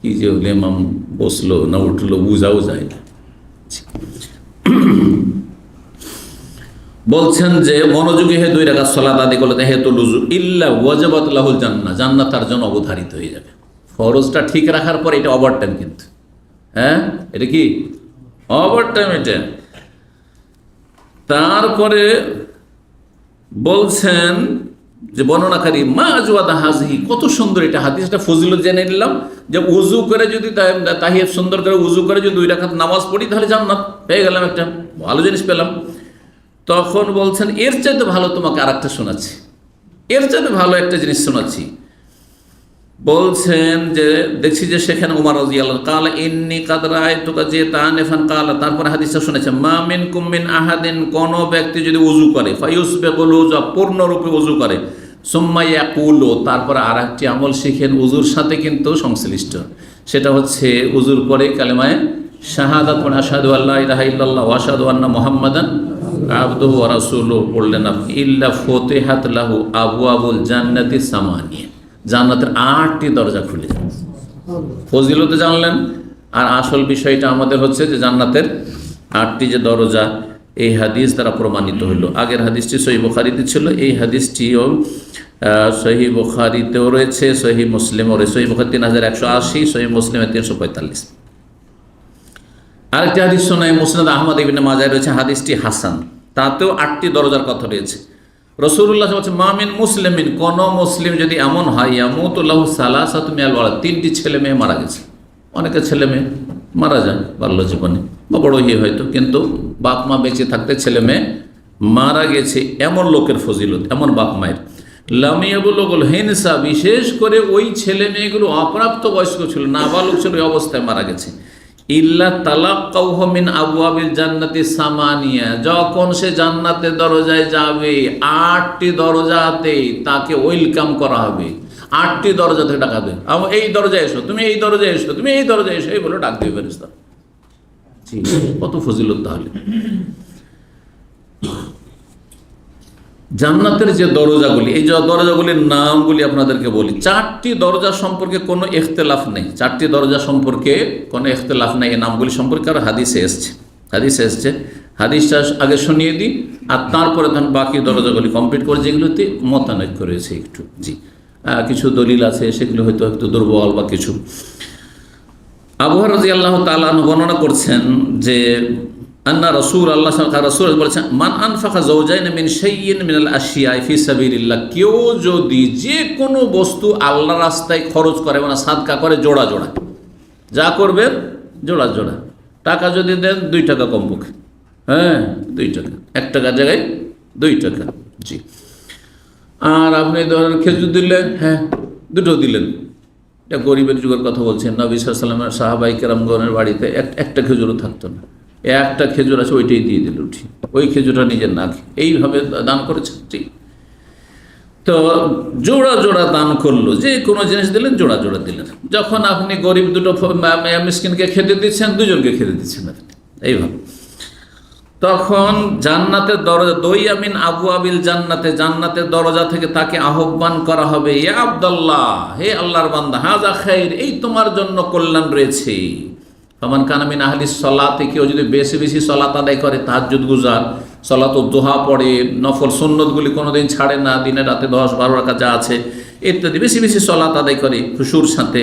কি যে হলো, ইমাম বসলো না উঠলো বুঝাও যায় না। বলছেন যে মনোযোগী হয়ে 2 রাকাত সালাত আদায় করলে তাহিয়াতুল উযু ইল্লা ওয়াজাবাত লাহুল জান্নাহ, জান্নাত তার জন্য অবধারিত হয়ে যাবে। ফরজটা ঠিক রাখার পর এটা ওভারটাইম কিন্তু, হ্যাঁ, এটা কি ওভারটাইম এটা। তারপরে বলছেন যে বর্ণনাকারী মা আজওয়াদা হাযিহি, কত সুন্দর এটা হাদিসটা, ফজিলত জেনে নিলাম যে উযু করে যদি তাহিয়াত সুন্দর করে উযু করে যদি 2 রাকাত নামাজ পড়ি তাহলে জান্নাত পেয়ে গেলাম, একটা ভালো জিনিস পেলাম। তখন বলছেন এর চাইতে ভালো তোমাকে আরেকটা শোনাচ্ছি, এর চাইতে ভালো একটা জিনিস শোনাচ্ছি। বলছেন যে দেখছি যে সেখানে উমর রাদিয়াল্লাহু কালা ইন্নী কাদ রাআইতুকা জিতানিফান কালা, তারপরে হাদিসটা শুনেছেন মা মিনকুম মিন আহাদিন, কোন ব্যক্তি যদি উযু করে, ফায়ুসবিগুল উযু, পূর্ণরূপে উযু করে, সুম্মা ইয়াকুলু, তারপরে আরেকটি আমল শিখেন উযুর সাথে কিন্তু সংশ্লিষ্ট, সেটা হচ্ছে উযুর পরে কালেমায়ে শাহাদাত পড়ে, আশহাদু আল্লা ইলাহা ইল্লাল্লাহ ওয়া আশহাদু আন্না মুহাম্মাদান আবদুহু ওয়া রাসূলুহু পড়লেন আপনি, ইল্লা ফুতিহাত লাহু আবওয়াবুল জান্নাতি সামানিয়া, জান্নাতের 8টি দরজা খুলে যাবে। ফজিলতে জানলেন, আর আসল বিষয়টা আমাদের হচ্ছে যে জান্নাতের 8টি যে দরজা, এই হাদিস দ্বারা প্রমাণিত হলো। আগের হাদিসটি সহিহ বুখারীতে ছিল, এই হাদিসটিও সহিহ বুখারীতেও রয়েছে, সহিহ মুসলিমও রয়েছে। সহিহ বুখারী 3180, সহিহ মুসলিমে 345। আরেকটি হাদিস শোনায় মুসনাদ আহমদ ইবনে মাজাহ রয়েছে, হাদিসটি হাসান, তাতেও 8টি দরজার কথা রয়েছে। রাসূলুল্লাহ বলছেন মা মিন মুসলিমিন, কোন মুসলিম যদি এমন হয় ইয়ামুতু লাহু সালাসাতু মিনাল ওয়ালাদ, 3টি ছেলে মেয়ে মারা গেছে। অনেকে ছেলে মেয়ে মারা যায় বাল্য জীবনে বা বড় হয়ে হয়তো, কিন্তু বাপ মা বেঁচে থাকতে ছেলে মেয়ে মারা গেছে, এমন লোকের ফজিলত, এমন বাপ মায়ের। লাম ইয়াবলুগুল হিনসা, বিশেষ করে ওই ছেলে মেয়েগুলো অপ্রাপ্ত বয়স্ক ছিল, নাবালক ছিল, ওই অবস্থায় মারা গেছে। ইল্লা তালাক্কাউহু মিন আবওয়াবিল জান্নাতি সামানিয়া, যখন সে জান্নাতের দরজায় যাবে 8টি দরজাতে তাকে ওয়েলকাম করা হবে, 8টি দরজা থেকে ডাকা দেবে, এই দরজায় এসো, তুমি এই দরজায় এসো, তুমি এই দরজায় এসো, এই বলে ডাক দেবে ফেরেশতা। কত ফজিলত! তাহলে জান্নাতের যে দরজাগুলি, এই যে দরজাগুলির নামগুলি আপনাদেরকে বলি। 4টি দরজা সম্পর্কে কোনো ইখতিলাফ নেই, 4টি দরজা সম্পর্কে কোনো ইখতিলাফ নেই। এই নামগুলি সম্পর্কে আর হাদিসে এসছে, হাদিসটা আগে শুনিয়ে দিই, আর তারপরে তখন বাকি দরজাগুলি কমপ্লিট করে, যেগুলোতে মতানৈক্য রয়েছে একটু। জি, কিছু দলিল আছে, সেগুলো হয়তো একটু দুর্বল বা কিছু। আবু হুরায়রা রাদিয়াল্লাহু তাআলা আনহু বর্ণনা করছেন যে আন্না রাসূলুল্লাহ সাল্লাল্লাহু আলাইহি ওয়াসাল্লাম বলেছেন, মান আনফাকা যাওজাইন মিন শাইইন মিনাল আশিয়া ফি সাবিলিল্লাহ, কেউ যদি যে কোনো বস্তু আল্লাহর রাস্তায় খরচ করে মানে সাদকা করে জোড়া জোড়া, যা করবেন জোড়া জোড়া, টাকা যদি দেন 2 টাকা কমপক্ষে, হ্যাঁ 2 টাকা, 1 টাকার জায়গায় 2 টাকা, জি। আর আপনি ধরেন খেজুর দিলেন, হ্যাঁ 2টো দিলেন, এটা গরিবের যুগের কথা বলছেন। নবী সাল্লাল্লাহু আলাইহি ওয়াসাল্লামের সাহাবায়ে কেরামগণের বাড়িতে একটা খেজুরও থাকতো না, একটা খেজুর আছে ওইটাই দিয়ে দিল, উঠি ওই খেজুরটা নিজের না খেয়ে এইভাবে দান করেছেন, ঠিক। তো জোড়া জোড়া দান করলো, যে কোনো জিনিস দিলেন জোড়া জোড়া দিলেন। যখন আপনি গরিব দুটো মিসকিনকে খেতে দিচ্ছেন, 2জনকে খেতে দিচ্ছেন আপনি এইভাবে, তখন জান্নাতের দরজা দইয়ামিন আবু আবিল জান্নাতে, জান্নাতের দরজা থেকে তাকে আহ্বান করা হবে, ইয়া আব্দুল্লাহ, হে আল্লাহর বান্দা, হাযা খাইর, এই তোমার জন্য কল্যাণ রয়েছে। ফামান কানা মিন আহলিস সালাতে, কেউ যদি বেশি বেশি সালাত আদায় করে, তাহাজ্জুদ গুজার, সালাতুদ দুহা পড়ে, নফল সুন্নতগুলি কোনোদিন ছাড়ে না, দিনে রাতে 10-12 রাকাত যা আছে ইত্যাদি বেশি বেশি সালাত আদায় করে খুশুর সাথে,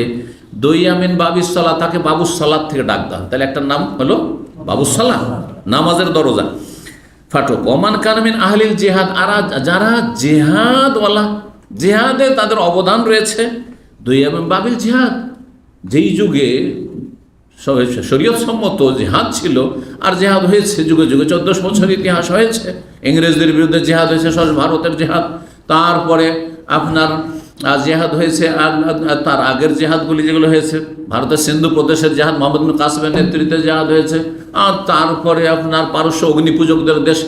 দইয়ামিন বাবিস সালাত, তাকে বাবুস সালাত থেকে ডাক দাও, তাহলে একটা নাম হলো বাবুস সালাত, নামাজের দরজা ফাটক। ওমান কানা মিন আহলিল জিহাদ, আর যারা জিহাদওয়ালা, জিহাদে তাদের অবদান রয়েছে, দইয়ামিন বাবিল জিহাদ, যেই যুগে শরীয়ত সম্মত জিহাদ ছিল, আর জিহাদ হয়েছে যুগে যুগে, 1400 বছর ইতিহাস হয়েছে, ইংরেজদের বিরুদ্ধে জিহাদ হয়েছে, ভারতের জিহাদ, তারপরে আপনার জিহাদ হয়েছে, আর তার আগের জিহাদগুলি যেগুলো হয়েছে, ভারতের সিন্ধু প্রদেশের জিহাদ মোহাম্মদ বিন কাসিমের নেতৃত্বে জিহাদ হয়েছে, আর তারপরে আপনার পারস্য অগ্নিপূজকদের দেশ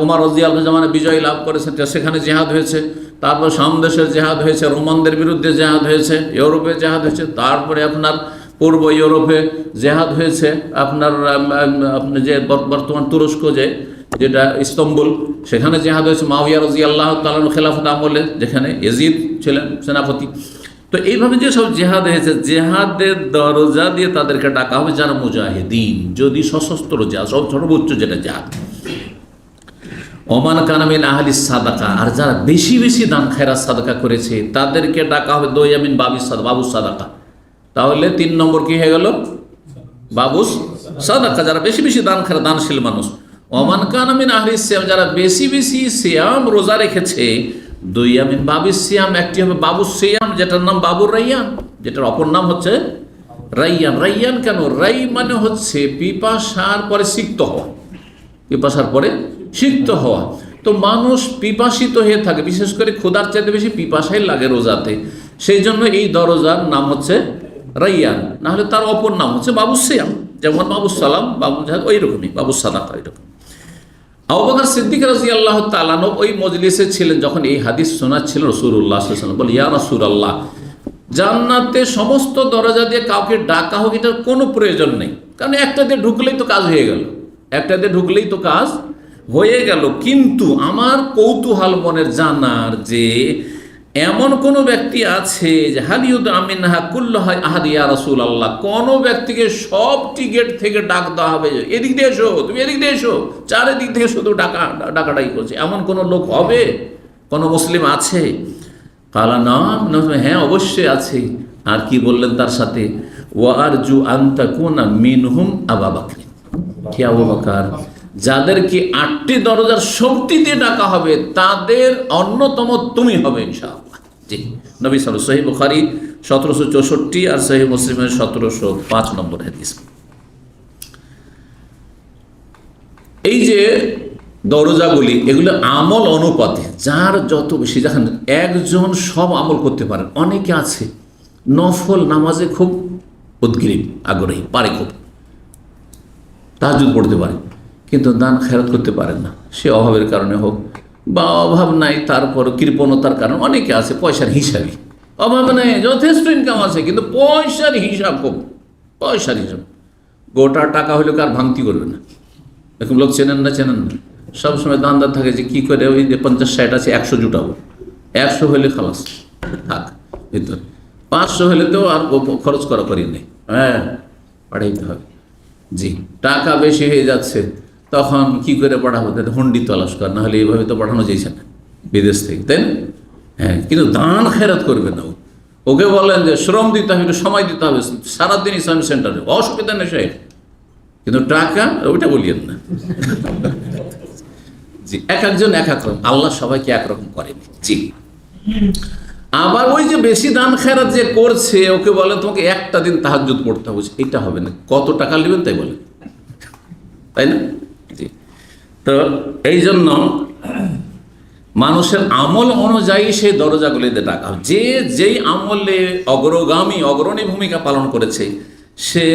ওমর রাদিয়াল্লাহু আনহু জামানে বিজয় লাভ করেছেন, সেখানে জিহাদ হয়েছে, তারপর সামদেশের জিহাদ হয়েছে, রোমানদের বিরুদ্ধে জিহাদ হয়েছে, ইউরোপে জিহাদ হয়েছে, তারপরে আপনার পূর্ব ইউরোপে জেহাদ হয়েছে, আপনার যে বর্তমান তুরস্ক যেটা ইস্তম্বুল, সেখানে জেহাদ হয়েছে, মুআবিয়া রাদিয়াল্লাহু তাআলা খেলাফত আমলে, যেখানে ইয়াজিদ ছিলেন সেনাপতি। তো এইভাবে যে সব জেহাদ হয়েছে, জেহাদের দরজা দিয়ে তাদেরকে ডাকা হবে যারা মুজাহিদিন, যদি সশস্ত্র জেহাদ, সর্বোচ্চ যেটা জেহাদ। ওমান কানা মিন আহলিস সাদাকা, আর যারা বেশি বেশি দান খেরাত সাদাকা করেছে, তাদেরকে ডাকা হবে দইয়ামিন বাবিস সাদাকা, বাবুস সাদাকা। তাহলে 3 নম্বর কি হয়ে গেল? বাবুস সাদাকা, যারা বেশি বেশি দান খেরা, দানশীল মানুষ। ওমান কানা মিন আহলিস সিয়াম, যারা বেশি বেশি সিয়াম রোজা রেখেছে, দইয়ামিন বাবিস সিয়াম, একটি হবে বাবুস সিয়াম, যেটার নাম বাবুর রাইয়ান, যেটার অপর নাম হচ্ছে রাইয়ান। রাইয়ান কেন? রাই মানে হচ্ছে পিপাসার পরে সিক্ত হওয়া, পিপাসার পরে সিক্ত হওয়া। তো মানুষ পিপাসিত হয়ে থাকে, বিশেষ করে ক্ষুধার চাইতে বেশি পিপাসাই লাগে রোজাতে, সেই জন্য এই দরজার নাম হচ্ছে রাইয়ান, না হলে তার অপর নাম হচ্ছে বাবুস সিয়াম, যেমন বাবুস সালাম, বাবুল জাহাদ, ওই রকমই বাবুস সাদাকা, ওই রকম। আবু বকর সিদ্দিক রাদিয়াল্লাহু তাআলা আনহু ওই মজলিসে ছিলেন যখন এই হাদিস শোনাচ্ছিলেন রাসূলুল্লাহ সাল্লাল্লাহু আলাইহি ওয়াসাল্লাম, বলে, ইয়া রাসূলুল্লাহ, জান্নাতে সমস্ত দরজা দিয়ে কাউকে ডাকা হোক, এটার কোনো প্রয়োজন নেই, কারণ একটা দিয়ে ঢুকলেই তো কাজ হয়ে গেল, একটা দিয়ে ঢুকলেই তো কাজ হয়ে গেল। কিন্তু আমার কৌতূহল মনের জানার যে এমন কোন ব্যক্তি আছে যে হালিউদ আমিনহা কুল্লুহা আহাদ, ইয়া রাসূলুল্লাহ, কোন ব্যক্তিকে সবটি গেট থেকে ডাক দেওয়া হবে, এদিক দিয়ে এসো, তুমি এদিক দিয়ে এসো, চারিদিক থেকে শুধু ডাকাডাকি করছে, এমন কোন লোক হবে, কোন মুসলিম আছে? কালা নাম, হ্যাঁ অবশ্যই আছে। আর কি বললেন তার সাথে? ওয়া আরজু আন তাকুনা মিনহুম আবু বকর, কে আবু বকর, যাদেরকে 8টি দরজার শক্তি দিয়ে ডাকা হবে, তাদের অন্যতম তুমি হবে ইনশাআল্লাহ। জি, নবী সাল্লাল্লাহু আলাইহি ওয়াসাল্লাম, সহিহ বুখারী 1764 আর সহিহ মুসলিমের 1705 নম্বর হাদিস। এই যে দরজাগুলি, এগুলো আমল অনুপাতে, যার যত বেশি, দেখেন একজন সব আমল করতে পারেন, অনেকে আছে নফল নামাজে খুব উদ্গ্রীব, আগ্রহী, পারে খুব, তাহাজ্জুদ পড়তে পারে, কিন্তু দান খেরাত করতে পারেন না, সে অভাবের কারণে হোক বা অভাব নাই, তারপর কৃপণতার কারণে অনেকে আছে পয়সার হিসাবই, অভাব নেই, যথেষ্ট ইনকাম আছে, কিন্তু পয়সার হিসাব খুব, পয়সার হিসাব, গোটা টাকা হলেও কার ভাঙতি করবে না, এরকম লোক চেনেন না? সবসময় দানদার থাকে যে কী করে ওই যে 50-60 আছে 100 জুটাবো, 100 হলে খালাস থাক ভিতরে, 500 হলে তো আর খরচ করি নেই, হ্যাঁ পাঠাইতে হবে। জি, টাকা বেশি হয়ে যাচ্ছে, তখন কি করে পাঠাবো? হুন্ডি তলাশ কর, না হলে এইভাবে তো পাঠানো যাইছে না বিদেশ থেকে, তাই না? হ্যাঁ, কিন্তু দান খেরাত করবে না, ওকে বলেন যে শ্রম দিতে হবে, একটু সময় দিতে হবে, সারাদিন ইসলামিক সেন্টারে, অসুবিধা নেই সাহেব, কিন্তু টাকা ওইটা বলিয়েন না। জি, এক একজন এক এক রকম, আল্লাহ সবাইকে একরকম করেনি। জি, আবার ওই যে বেশি দান খেরাত যে করছে, ওকে বলে তোমাকে একটা দিন তাহাজ্জুদ পড়তে হবে, এটা হবে না, কত টাকা নেবেন তাই বলে, তাই না? জি, তো এই জন্য মানুষের আমল অনুযায়ী সেই দরজাগুলিতে ডাকা, যে যেই আমলে অগ্রণী ভূমিকা পালন করেছে, সে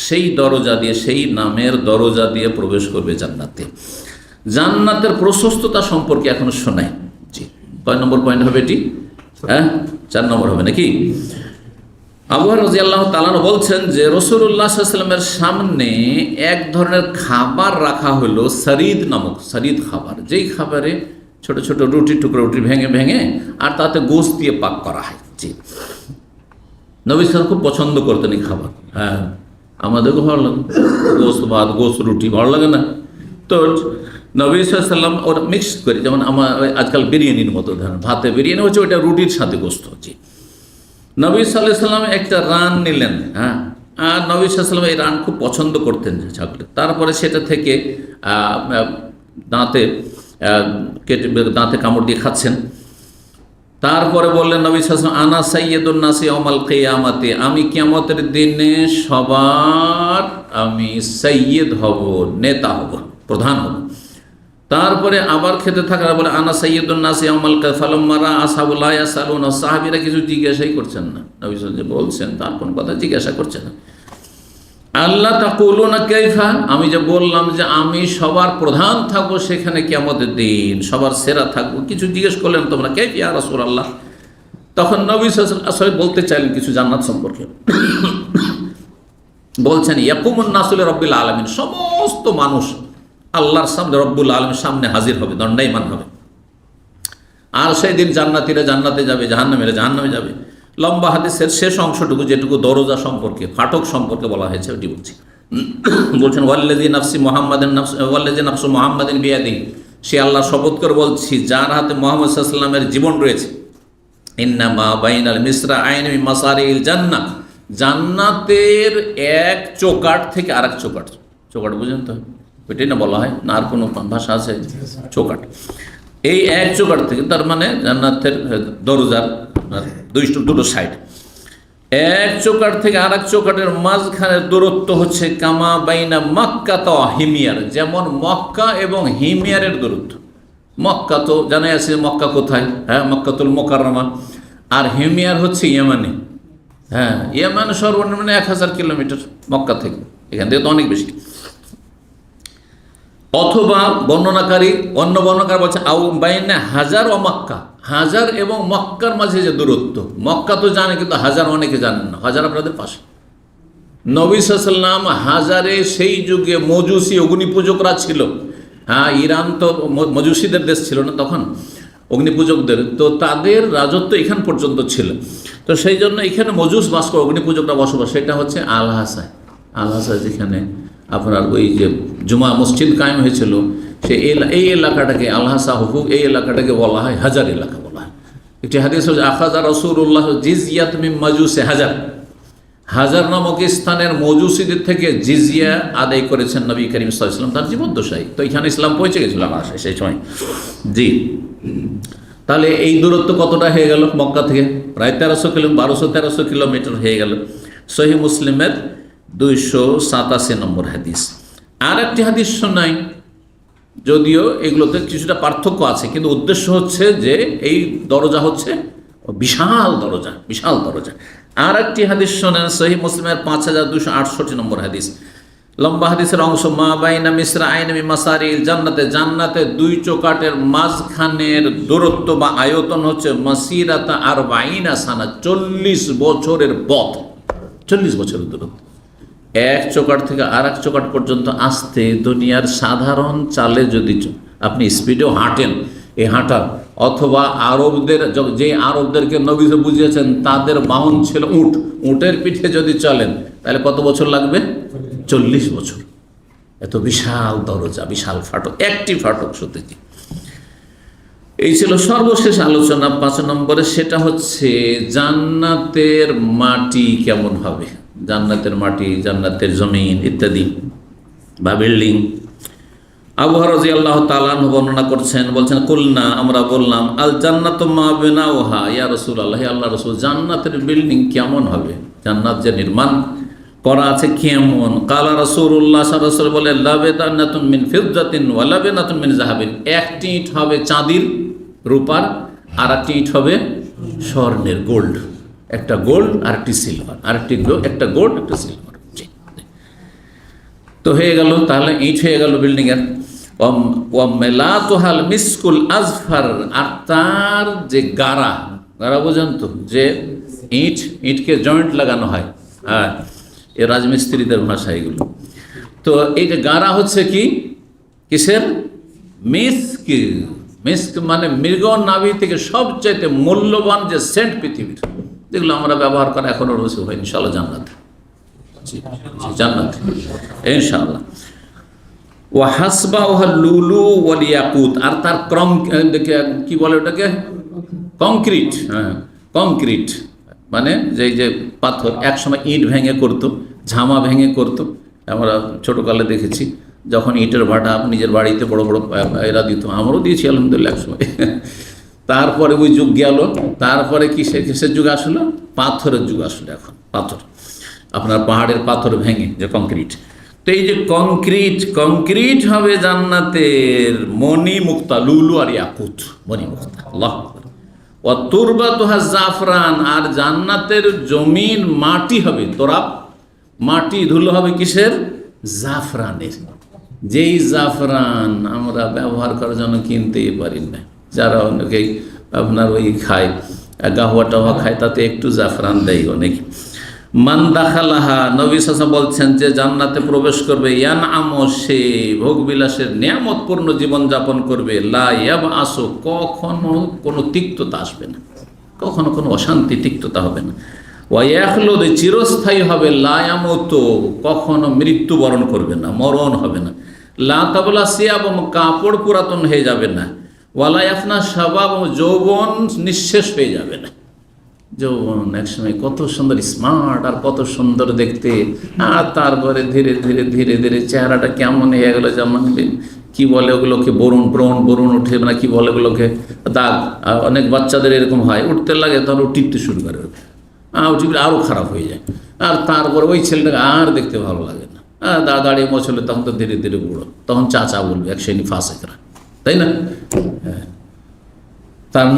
সেই দরজা দিয়ে, সেই নামের দরজা দিয়ে প্রবেশ করবে জান্নাতে। জান্নাতের প্রশস্ততা সম্পর্কে এখনো শোনায়। জি, কয় নম্বর পয়েন্ট হবে এটি? হ্যাঁ, 4 নম্বর হবে নাকি? আবু হুরায়রা রাদিয়াল্লাহু তাআলা আনহু বলছেন যে রাসূলুল্লাহ সাল্লাল্লাহু আলাইহি ওয়াসাল্লামের সামনে এক ধরনের খাবার রাখা হলো, সারিদ নামক, সারিদ খাবার, যেই খাবারে ছোট ছোট রুটি টুকরো, রুটি ভেঙে ভেঙে আর তাতে গোশত দিয়ে পাক করা হয়। জি, নবী সাল্লাল্লাহু খুব পছন্দ করতেন এই খাবার। হ্যাঁ, আমাদেরকে ভালো লাগে, গোশত ভাত, গোশত রুটি ভালো লাগে না? তো নবী সাল্লাল্লাহু ওরা মিক্স করে, যেমন আমার আজকাল বিরিয়ানির মতো ধরেন, ভাতে বিরিয়ানি হচ্ছে, ওইটা রুটির সাথে গোশত। জি, নবী সাল্লাল্লাহু আলাইহি ওয়াসাল্লাম একটা রান নিলেন। হ্যাঁ, আর নবী সাল্লাল্লাহু আলাইহি ওয়াসাল্লাম এই রান খুব পছন্দ করতেন ছাগলের। তারপরে সেটা থেকে দাঁতে কেটে, দাঁতে কামড় দিয়ে খাচ্ছেন। তারপরে বললেন নবী সাল্লাল্লাহু আলাইহি ওয়াসাল্লাম, আনা সাইয়্যিদুন নাসি ইয়াউমাল কিয়ামাতি, আমি কিয়ামতের দিনে সবার আমি সাইয়্যিদ হব, নেতা হব, প্রধান হব। তারপরে আবার খেতে থাকার বলে, আনা সাইয়্যিদুন নাসি ইয়াউমাল কিয়ামাতি ফালাম্মা রা আসহাবু লা ইয়াসালুনা, সাহাবীরা কিছু জিজ্ঞাসাই করছেন না, নবী সাল্লাল্লাহু আলাইহি ওয়াসাল্লাম বলছেন, তার কোন কথা জিজ্ঞাসা করছেন না। আল্লাহ তাকুলুনা কাইফা, আমি যে বললাম যে আমি সবার প্রধান থাকবো সেখানে কিয়ামতের দিন, সবার সেরা থাকবো, কিছু জিজ্ঞেস করলেন তোমরা, কাইফা ইয়া রাসূলুল্লাহ? তখন নবী সাল্লাল্লাহু আলাইহি ওয়াসাল্লাম বলতে চাইলেন কিছু জান্নাত সম্পর্কে। বলছেন, ইয়াকুমুন নাসু লিরাব্বিল আলামিন, সমস্ত মানুষ আল্লাহর সামনে, রব্বুল আলামিনের সামনে হাজির হবে, দণ্ডায়মান হবে। আর সেই দিন জান্নাতীরা জান্নাতে যাবে, জাহান্নামীরা জাহান্নামে যাবে। লম্বা হাদিসের শেষ অংশটুকু, যেটুকু দরজা সম্পর্কে, ফাটক সম্পর্কে বলা হয়েছে, ওটি বলছি। বলছেন, ওয়াল্লাযী নাফসি মুহাম্মাদিন ওয়াল্লাযী নাফসু মুহাম্মাদিন বিয়াদিহি, সে আল্লাহর শপথ করে বলছি যার হাতে মুহাম্মদ সাল্লাল্লাহু আলাইহি ওয়াসাল্লামের জীবন রয়েছে, ইন্নামা বাইনাল মিসরাআইনি মিন মাসারিল জান্নাহ, জান্নাতের এক চৌকাঠ থেকে আরেক চৌকাঠ, চৌকাঠ বুঝেন তো, ওইটাই না বলা হয় না, আর কোনো ভাষা আছে? চৌকাঠ। এই এক চৌকাঠ থেকে, তার মানে জান্নাতের দরজার দুটো সাইড, এক চৌকাঠ থেকে আর এক চৌকাঠের মাঝখানের দূরত্ব হচ্ছে কামা বাইনা মক্কা তো হিমিয়ার, যেমন মক্কা এবং হিমিয়ারের দূরত্ব। মক্কা তো জানাই আছে মক্কা কোথায়, হ্যাঁ, মক্কাতুল মুকাররমা। আর হিমিয়ার হচ্ছে ইয়েমানে। হ্যাঁ, ইয়েমান সর্বনিম্ন 1000 কিলোমিটার মক্কা থেকে, এখান থেকে তো অনেক বেশি। অথবা অন্য বর্ণনাকার বলছে আউ বাইনা হাজার ও মক্কা, হাজার এবং মক্কার মাঝে যে দূরত্ব, মক্কা তো জানে কিন্তু হাজার অনেকে জানেন না, হাজার আপনাদের পাশে। নবী সাল্লাল্লাহু আলাইহি ওয়াসাল্লাম হাজারে সেই যুগে মজুসি অগ্নিপূজকরা ছিল। হ্যাঁ, ইরান তো মজুসিদের দেশ ছিল না তখন, অগ্নিপূজকদের, তো তাদের রাজত্ব এখান পর্যন্ত ছিল। তো সেই জন্য এখানে মজুস বাস করে, অগ্নিপূজকরা বসবাস, সেটা হচ্ছে আল হাসা। আল হাসা যেখানে আপনার ওই যে জুমা মসজিদ কায়েম হয়েছিল, এই এলাকাটাকে আল হাসা হুকুক, এই এলাকাটাকে বলা হয় হাজার এলাকা বলা হয়। একটি হাদিস হচ্ছে, আখাযা রাসূলুল্লাহ জিজিয়াত মিন মাজুসি হাজার, হাজার নামক স্থানের মজুসিদের থেকে জিজিয়া আদায় করেছেন নবী করিম সাল্লাল্লাহু আলাইহি ওয়াসাল্লাম তার জীবদ্দশায়। তো এখানে ইসলাম পৌঁছে গেছিল আমার সেই সময়। জি, তাহলে এই দূরত্ব কতটা হয়ে গেল মক্কা থেকে? প্রায় 1200 কিলোমিটার হয়ে গেল। সহিহ মুসলিমের 287 নম্বর হাদিস। আর একটি হাদিস শোনাই, যদিও এগুলোতে কিছুটা পার্থক্য আছে, কিন্তু উদ্দেশ্য হচ্ছে যে এই দরজা হচ্ছে বিশাল দরজা, বিশাল দরজা। আর একটি হাদিস শোনেন, সহিহ মুসলিমের 5268 নম্বর হাদিস, লম্বা হাদিসের অংশ, মা বাইনা মিসরাআইনি মিন মাসারিল জান্নাতে, জান্নাতে দুই চৌকাঠের মাঝখানের দূরত্ব বা আয়তন হচ্ছে মাসিরাতা 40 সানা, 40 বছরের পথ, 40 বছরের দূরত্ব। এক চৌকাঠ থেকে আর এক চৌকাঠ পর্যন্ত আসতে দুনিয়ার সাধারণ চালে যদি আপনি স্পিডেও হাঁটেন, এই হাঁটার, অথবা আরবদের, যে আরবদেরকে নবী বুঝিয়েছেন তাদের বাহন ছিল উট, উটের পিঠে যদি চলেন তাহলে কত বছর লাগবে? 40 বছর। এত বিশাল দরজা, বিশাল ফাটক, একটি ফাটক সত্যি। এই ছিল সর্বশেষ আলোচনা 5 নম্বরে, সেটা হচ্ছে জান্নাতের মাটি কেমন হবে, জান্নাতের মাটি, জান্নাতের জমিন ইত্যাদি বা বিল্ডিং। আবু হুরায়রা রাদিয়াল্লাহু তাআলা আনহু বর্ণনা করছেন, বলছেন কুলনা, আমরা বললাম, আল জান্নাতু মা বিনাউহা ইয়া রাসূলুল্লাহ, হে আল্লাহর রাসূল, জান্নাতের বিল্ডিং কেমন হবে, জান্নাত যে নির্মাণ করা আছে কেমন? কালা রাসূলুল্লাহ সাল্লাল্লাহু আলাইহি ওয়াসাল্লাম বলে, লাবিদানাতুন মিন ফিদ্দাতিন ওয়া লাবিনাতুন মিন যাহাবিন, একটি ইট হবে চাঁদির রূপার, আর একটি ইট হবে স্বর্ণের, গোল্ড, একটা গোল্ড আর একটি সিলভার, আর একটা গোল্ড একটা সিলভার। তো হয়ে গেল, তাহলে ইট হয়ে গেল বিল্ডিং এর। ওয়ামেলাতুহাল মিসকুল আজফার, আর তার যে গারা বোঝেন তো, যে ইটকে জয়েন্ট লাগানো হয়, হ্যাঁ, এ রাজমিস্ত্রিদের ভাষা এগুলো। তো এই যে গারা হচ্ছে কি, কিসের? মিস্ক। মিস্ক মানে মৃগ নাভি থেকে সবচাইতে মূল্যবান যে সেন্ট পৃথিবীর, যেগুলো আমরা ব্যবহার করা এখনো রয়েছে হয় ইনশাআল্লাহ জান্নাতে, জান্নাতে ইনশাআল্লাহ। ওয়া হাসবাউহা লুলু ওয়াল ইয়াকুত, আর তার কি বলে ওটাকে, কংক্রিট। হ্যাঁ, কংক্রিট মানে যে পাথর একসময় ইট ভেঙে করতো, ঝামা ভেঙে করতো, আমরা ছোটোকালে দেখেছি, যখন ইটের ভাটা নিজের বাড়িতে বড় বড় এরা দিত, আমারও দিয়েছি আলহামদুলিল্লাহ একসময়। তারপরে ওই যুগ গেল, তারপরে কিসের যুগ আসলো? পাথরের যুগ আসলো। এখন পাথর, আপনার পাহাড়ের পাথর ভেঙে যে কংক্রিট। তো এই যে কংক্রিট হবে জান্নাতের মণিমুক্তা, লুলু আর ইয়াকুত, মণিমুক্তা। আল্লাহ আকবার। ওয়া তুরবাতুহা জাফরান, আর জান্নাতের জমিন মাটি হবে, তোরাব মাটি ধুলো হবে কিসের? জাফরানের। যেই জাফরান আমরা ব্যবহার করার জন্য কিনতেই পারি না, যারা অনেকেই আপনার ওই খায়, গাহুয়া টাহুয়া খায়, তাতে একটু জাফরান দেয় অনেক। মান দাখালাহা, নবী সাল্লাল্লাহু আলাইহি ওয়াসাল্লাম বলছেন যে জান্নাতে প্রবেশ করবে, ইয়ানআমু, সে ভোগবিলাসের নিয়ামতপূর্ণ জীবনযাপন করবে, লা ইয়াবআসু, কখনো কোনো তিক্ততা আসবে না, কখনো কোনো অশান্তি তিক্ততা হবে না। ওয়া ইয়াখলুদ, চিরস্থায়ী হবে, লা ইয়ামুতু, কখনো মৃত্যুবরণ করবে না, মরণ হবে না। লা তাবলা সিয়াব, কাপড় পুরাতন হয়ে যাবে না। ওয়ালা ইয়াফনা শাবাব, যৌবন নিঃশেষ হয়ে যাবে না। যৌবন একসময় কত সুন্দর স্মার্ট আর কত সুন্দর দেখতে, আর তারপরে ধীরে ধীরে ধীরে ধীরে চেহারাটা কেমন হয়ে গেলো, যেমন কি বলে ওগুলোকে, বরুণ উঠে না, কি বলে ওগুলোকে, দাগ। অনেক বাচ্চাদের এরকম হয়, উঠতে লাগে তখন টিপতে শুরু করে, টিপলে আরও খারাপ হয়ে যায়। আর তারপরে ওই ছেলেটাকে আর দেখতে ভালো লাগে না, দাঁড়িয়ে মছলে, তখন তো ধীরে ধীরে বুড়ো, তখন চাচা বলবে, এক শ্রেণী ফাসেকরা, তাই না? হ্যাঁ, তার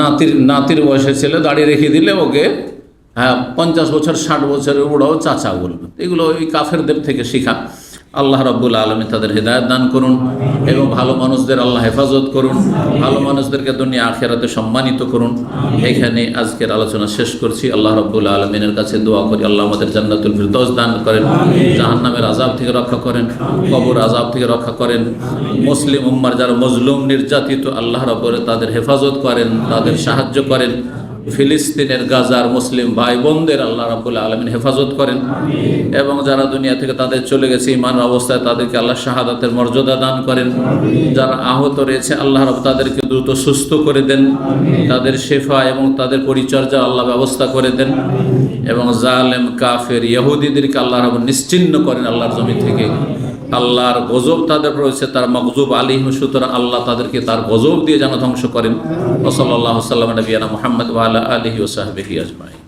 নাতির বয়সের ছেলে দাঁড়িয়ে রেখে দিলে ওকে, হ্যাঁ, 50 বছর 60 বছরের বুড়াও চাচা বলবে। এগুলো ওই কাফেরদের থেকে শিখা। আল্লাহ রাব্বুল আলামিন তাদের হেদায়েত দান করুন এবং ভালো মানুষদের আল্লাহ হেফাজত করুন, ভালো মানুষদেরকে দুনিয়া আখিরাতে সম্মানিত করুন। এখানে আজকের আলোচনা শেষ করছি। আল্লাহ রাব্বুল আলামিনের কাছে দোয়া করি, আল্লাহ আমাদের জান্নাতুল ফিরদৌস দান করেন, জাহান্নামের আযাব থেকে রক্ষা করেন, কবর আযাব থেকে রক্ষা করেন। মুসলিম উম্মার যারা মজলুম নির্যাতিত, আল্লাহ রাব্বুল তাদের হেফাজত করেন, তাদের সাহায্য করেন। ফিলিস্তিনের গাজার মুসলিম ভাই বোনদের আল্লাহ রাব্বুল আলামিন হেফাজত করেন, এবং যারা দুনিয়া থেকে তাদের চলে গেছে ঈমান অবস্থায়, তাদেরকে আল্লাহ শাহাদাতের মর্যাদা দান করেন। যারা আহত রয়েছে, আল্লাহ রাব্বুল তাদেরকে দ্রুত সুস্থ করে দেন, তাদের শেফা এবং তাদের পরিচর্যা আল্লাহ ব্যবস্থা করে দেন, এবং জালেম কাফের ইহুদিদেরকে আল্লাহ রাব্বুল নিশ্চিহ্ন করেন আল্লাহর জমি থেকে। আল্লাহর গজব তাদের রয়েছে, তার মগজুব আলাইহিম, সুতরাং আল্লাহ তাদেরকে তার গজব দিয়ে যেন ধ্বংস করেন। ওয়া সাল্লাল্লাহু আলা নবিয়িনা মুহাম্মদ ওয়া আলা আলিহি ওয়া সাহবিহি আজমাইন।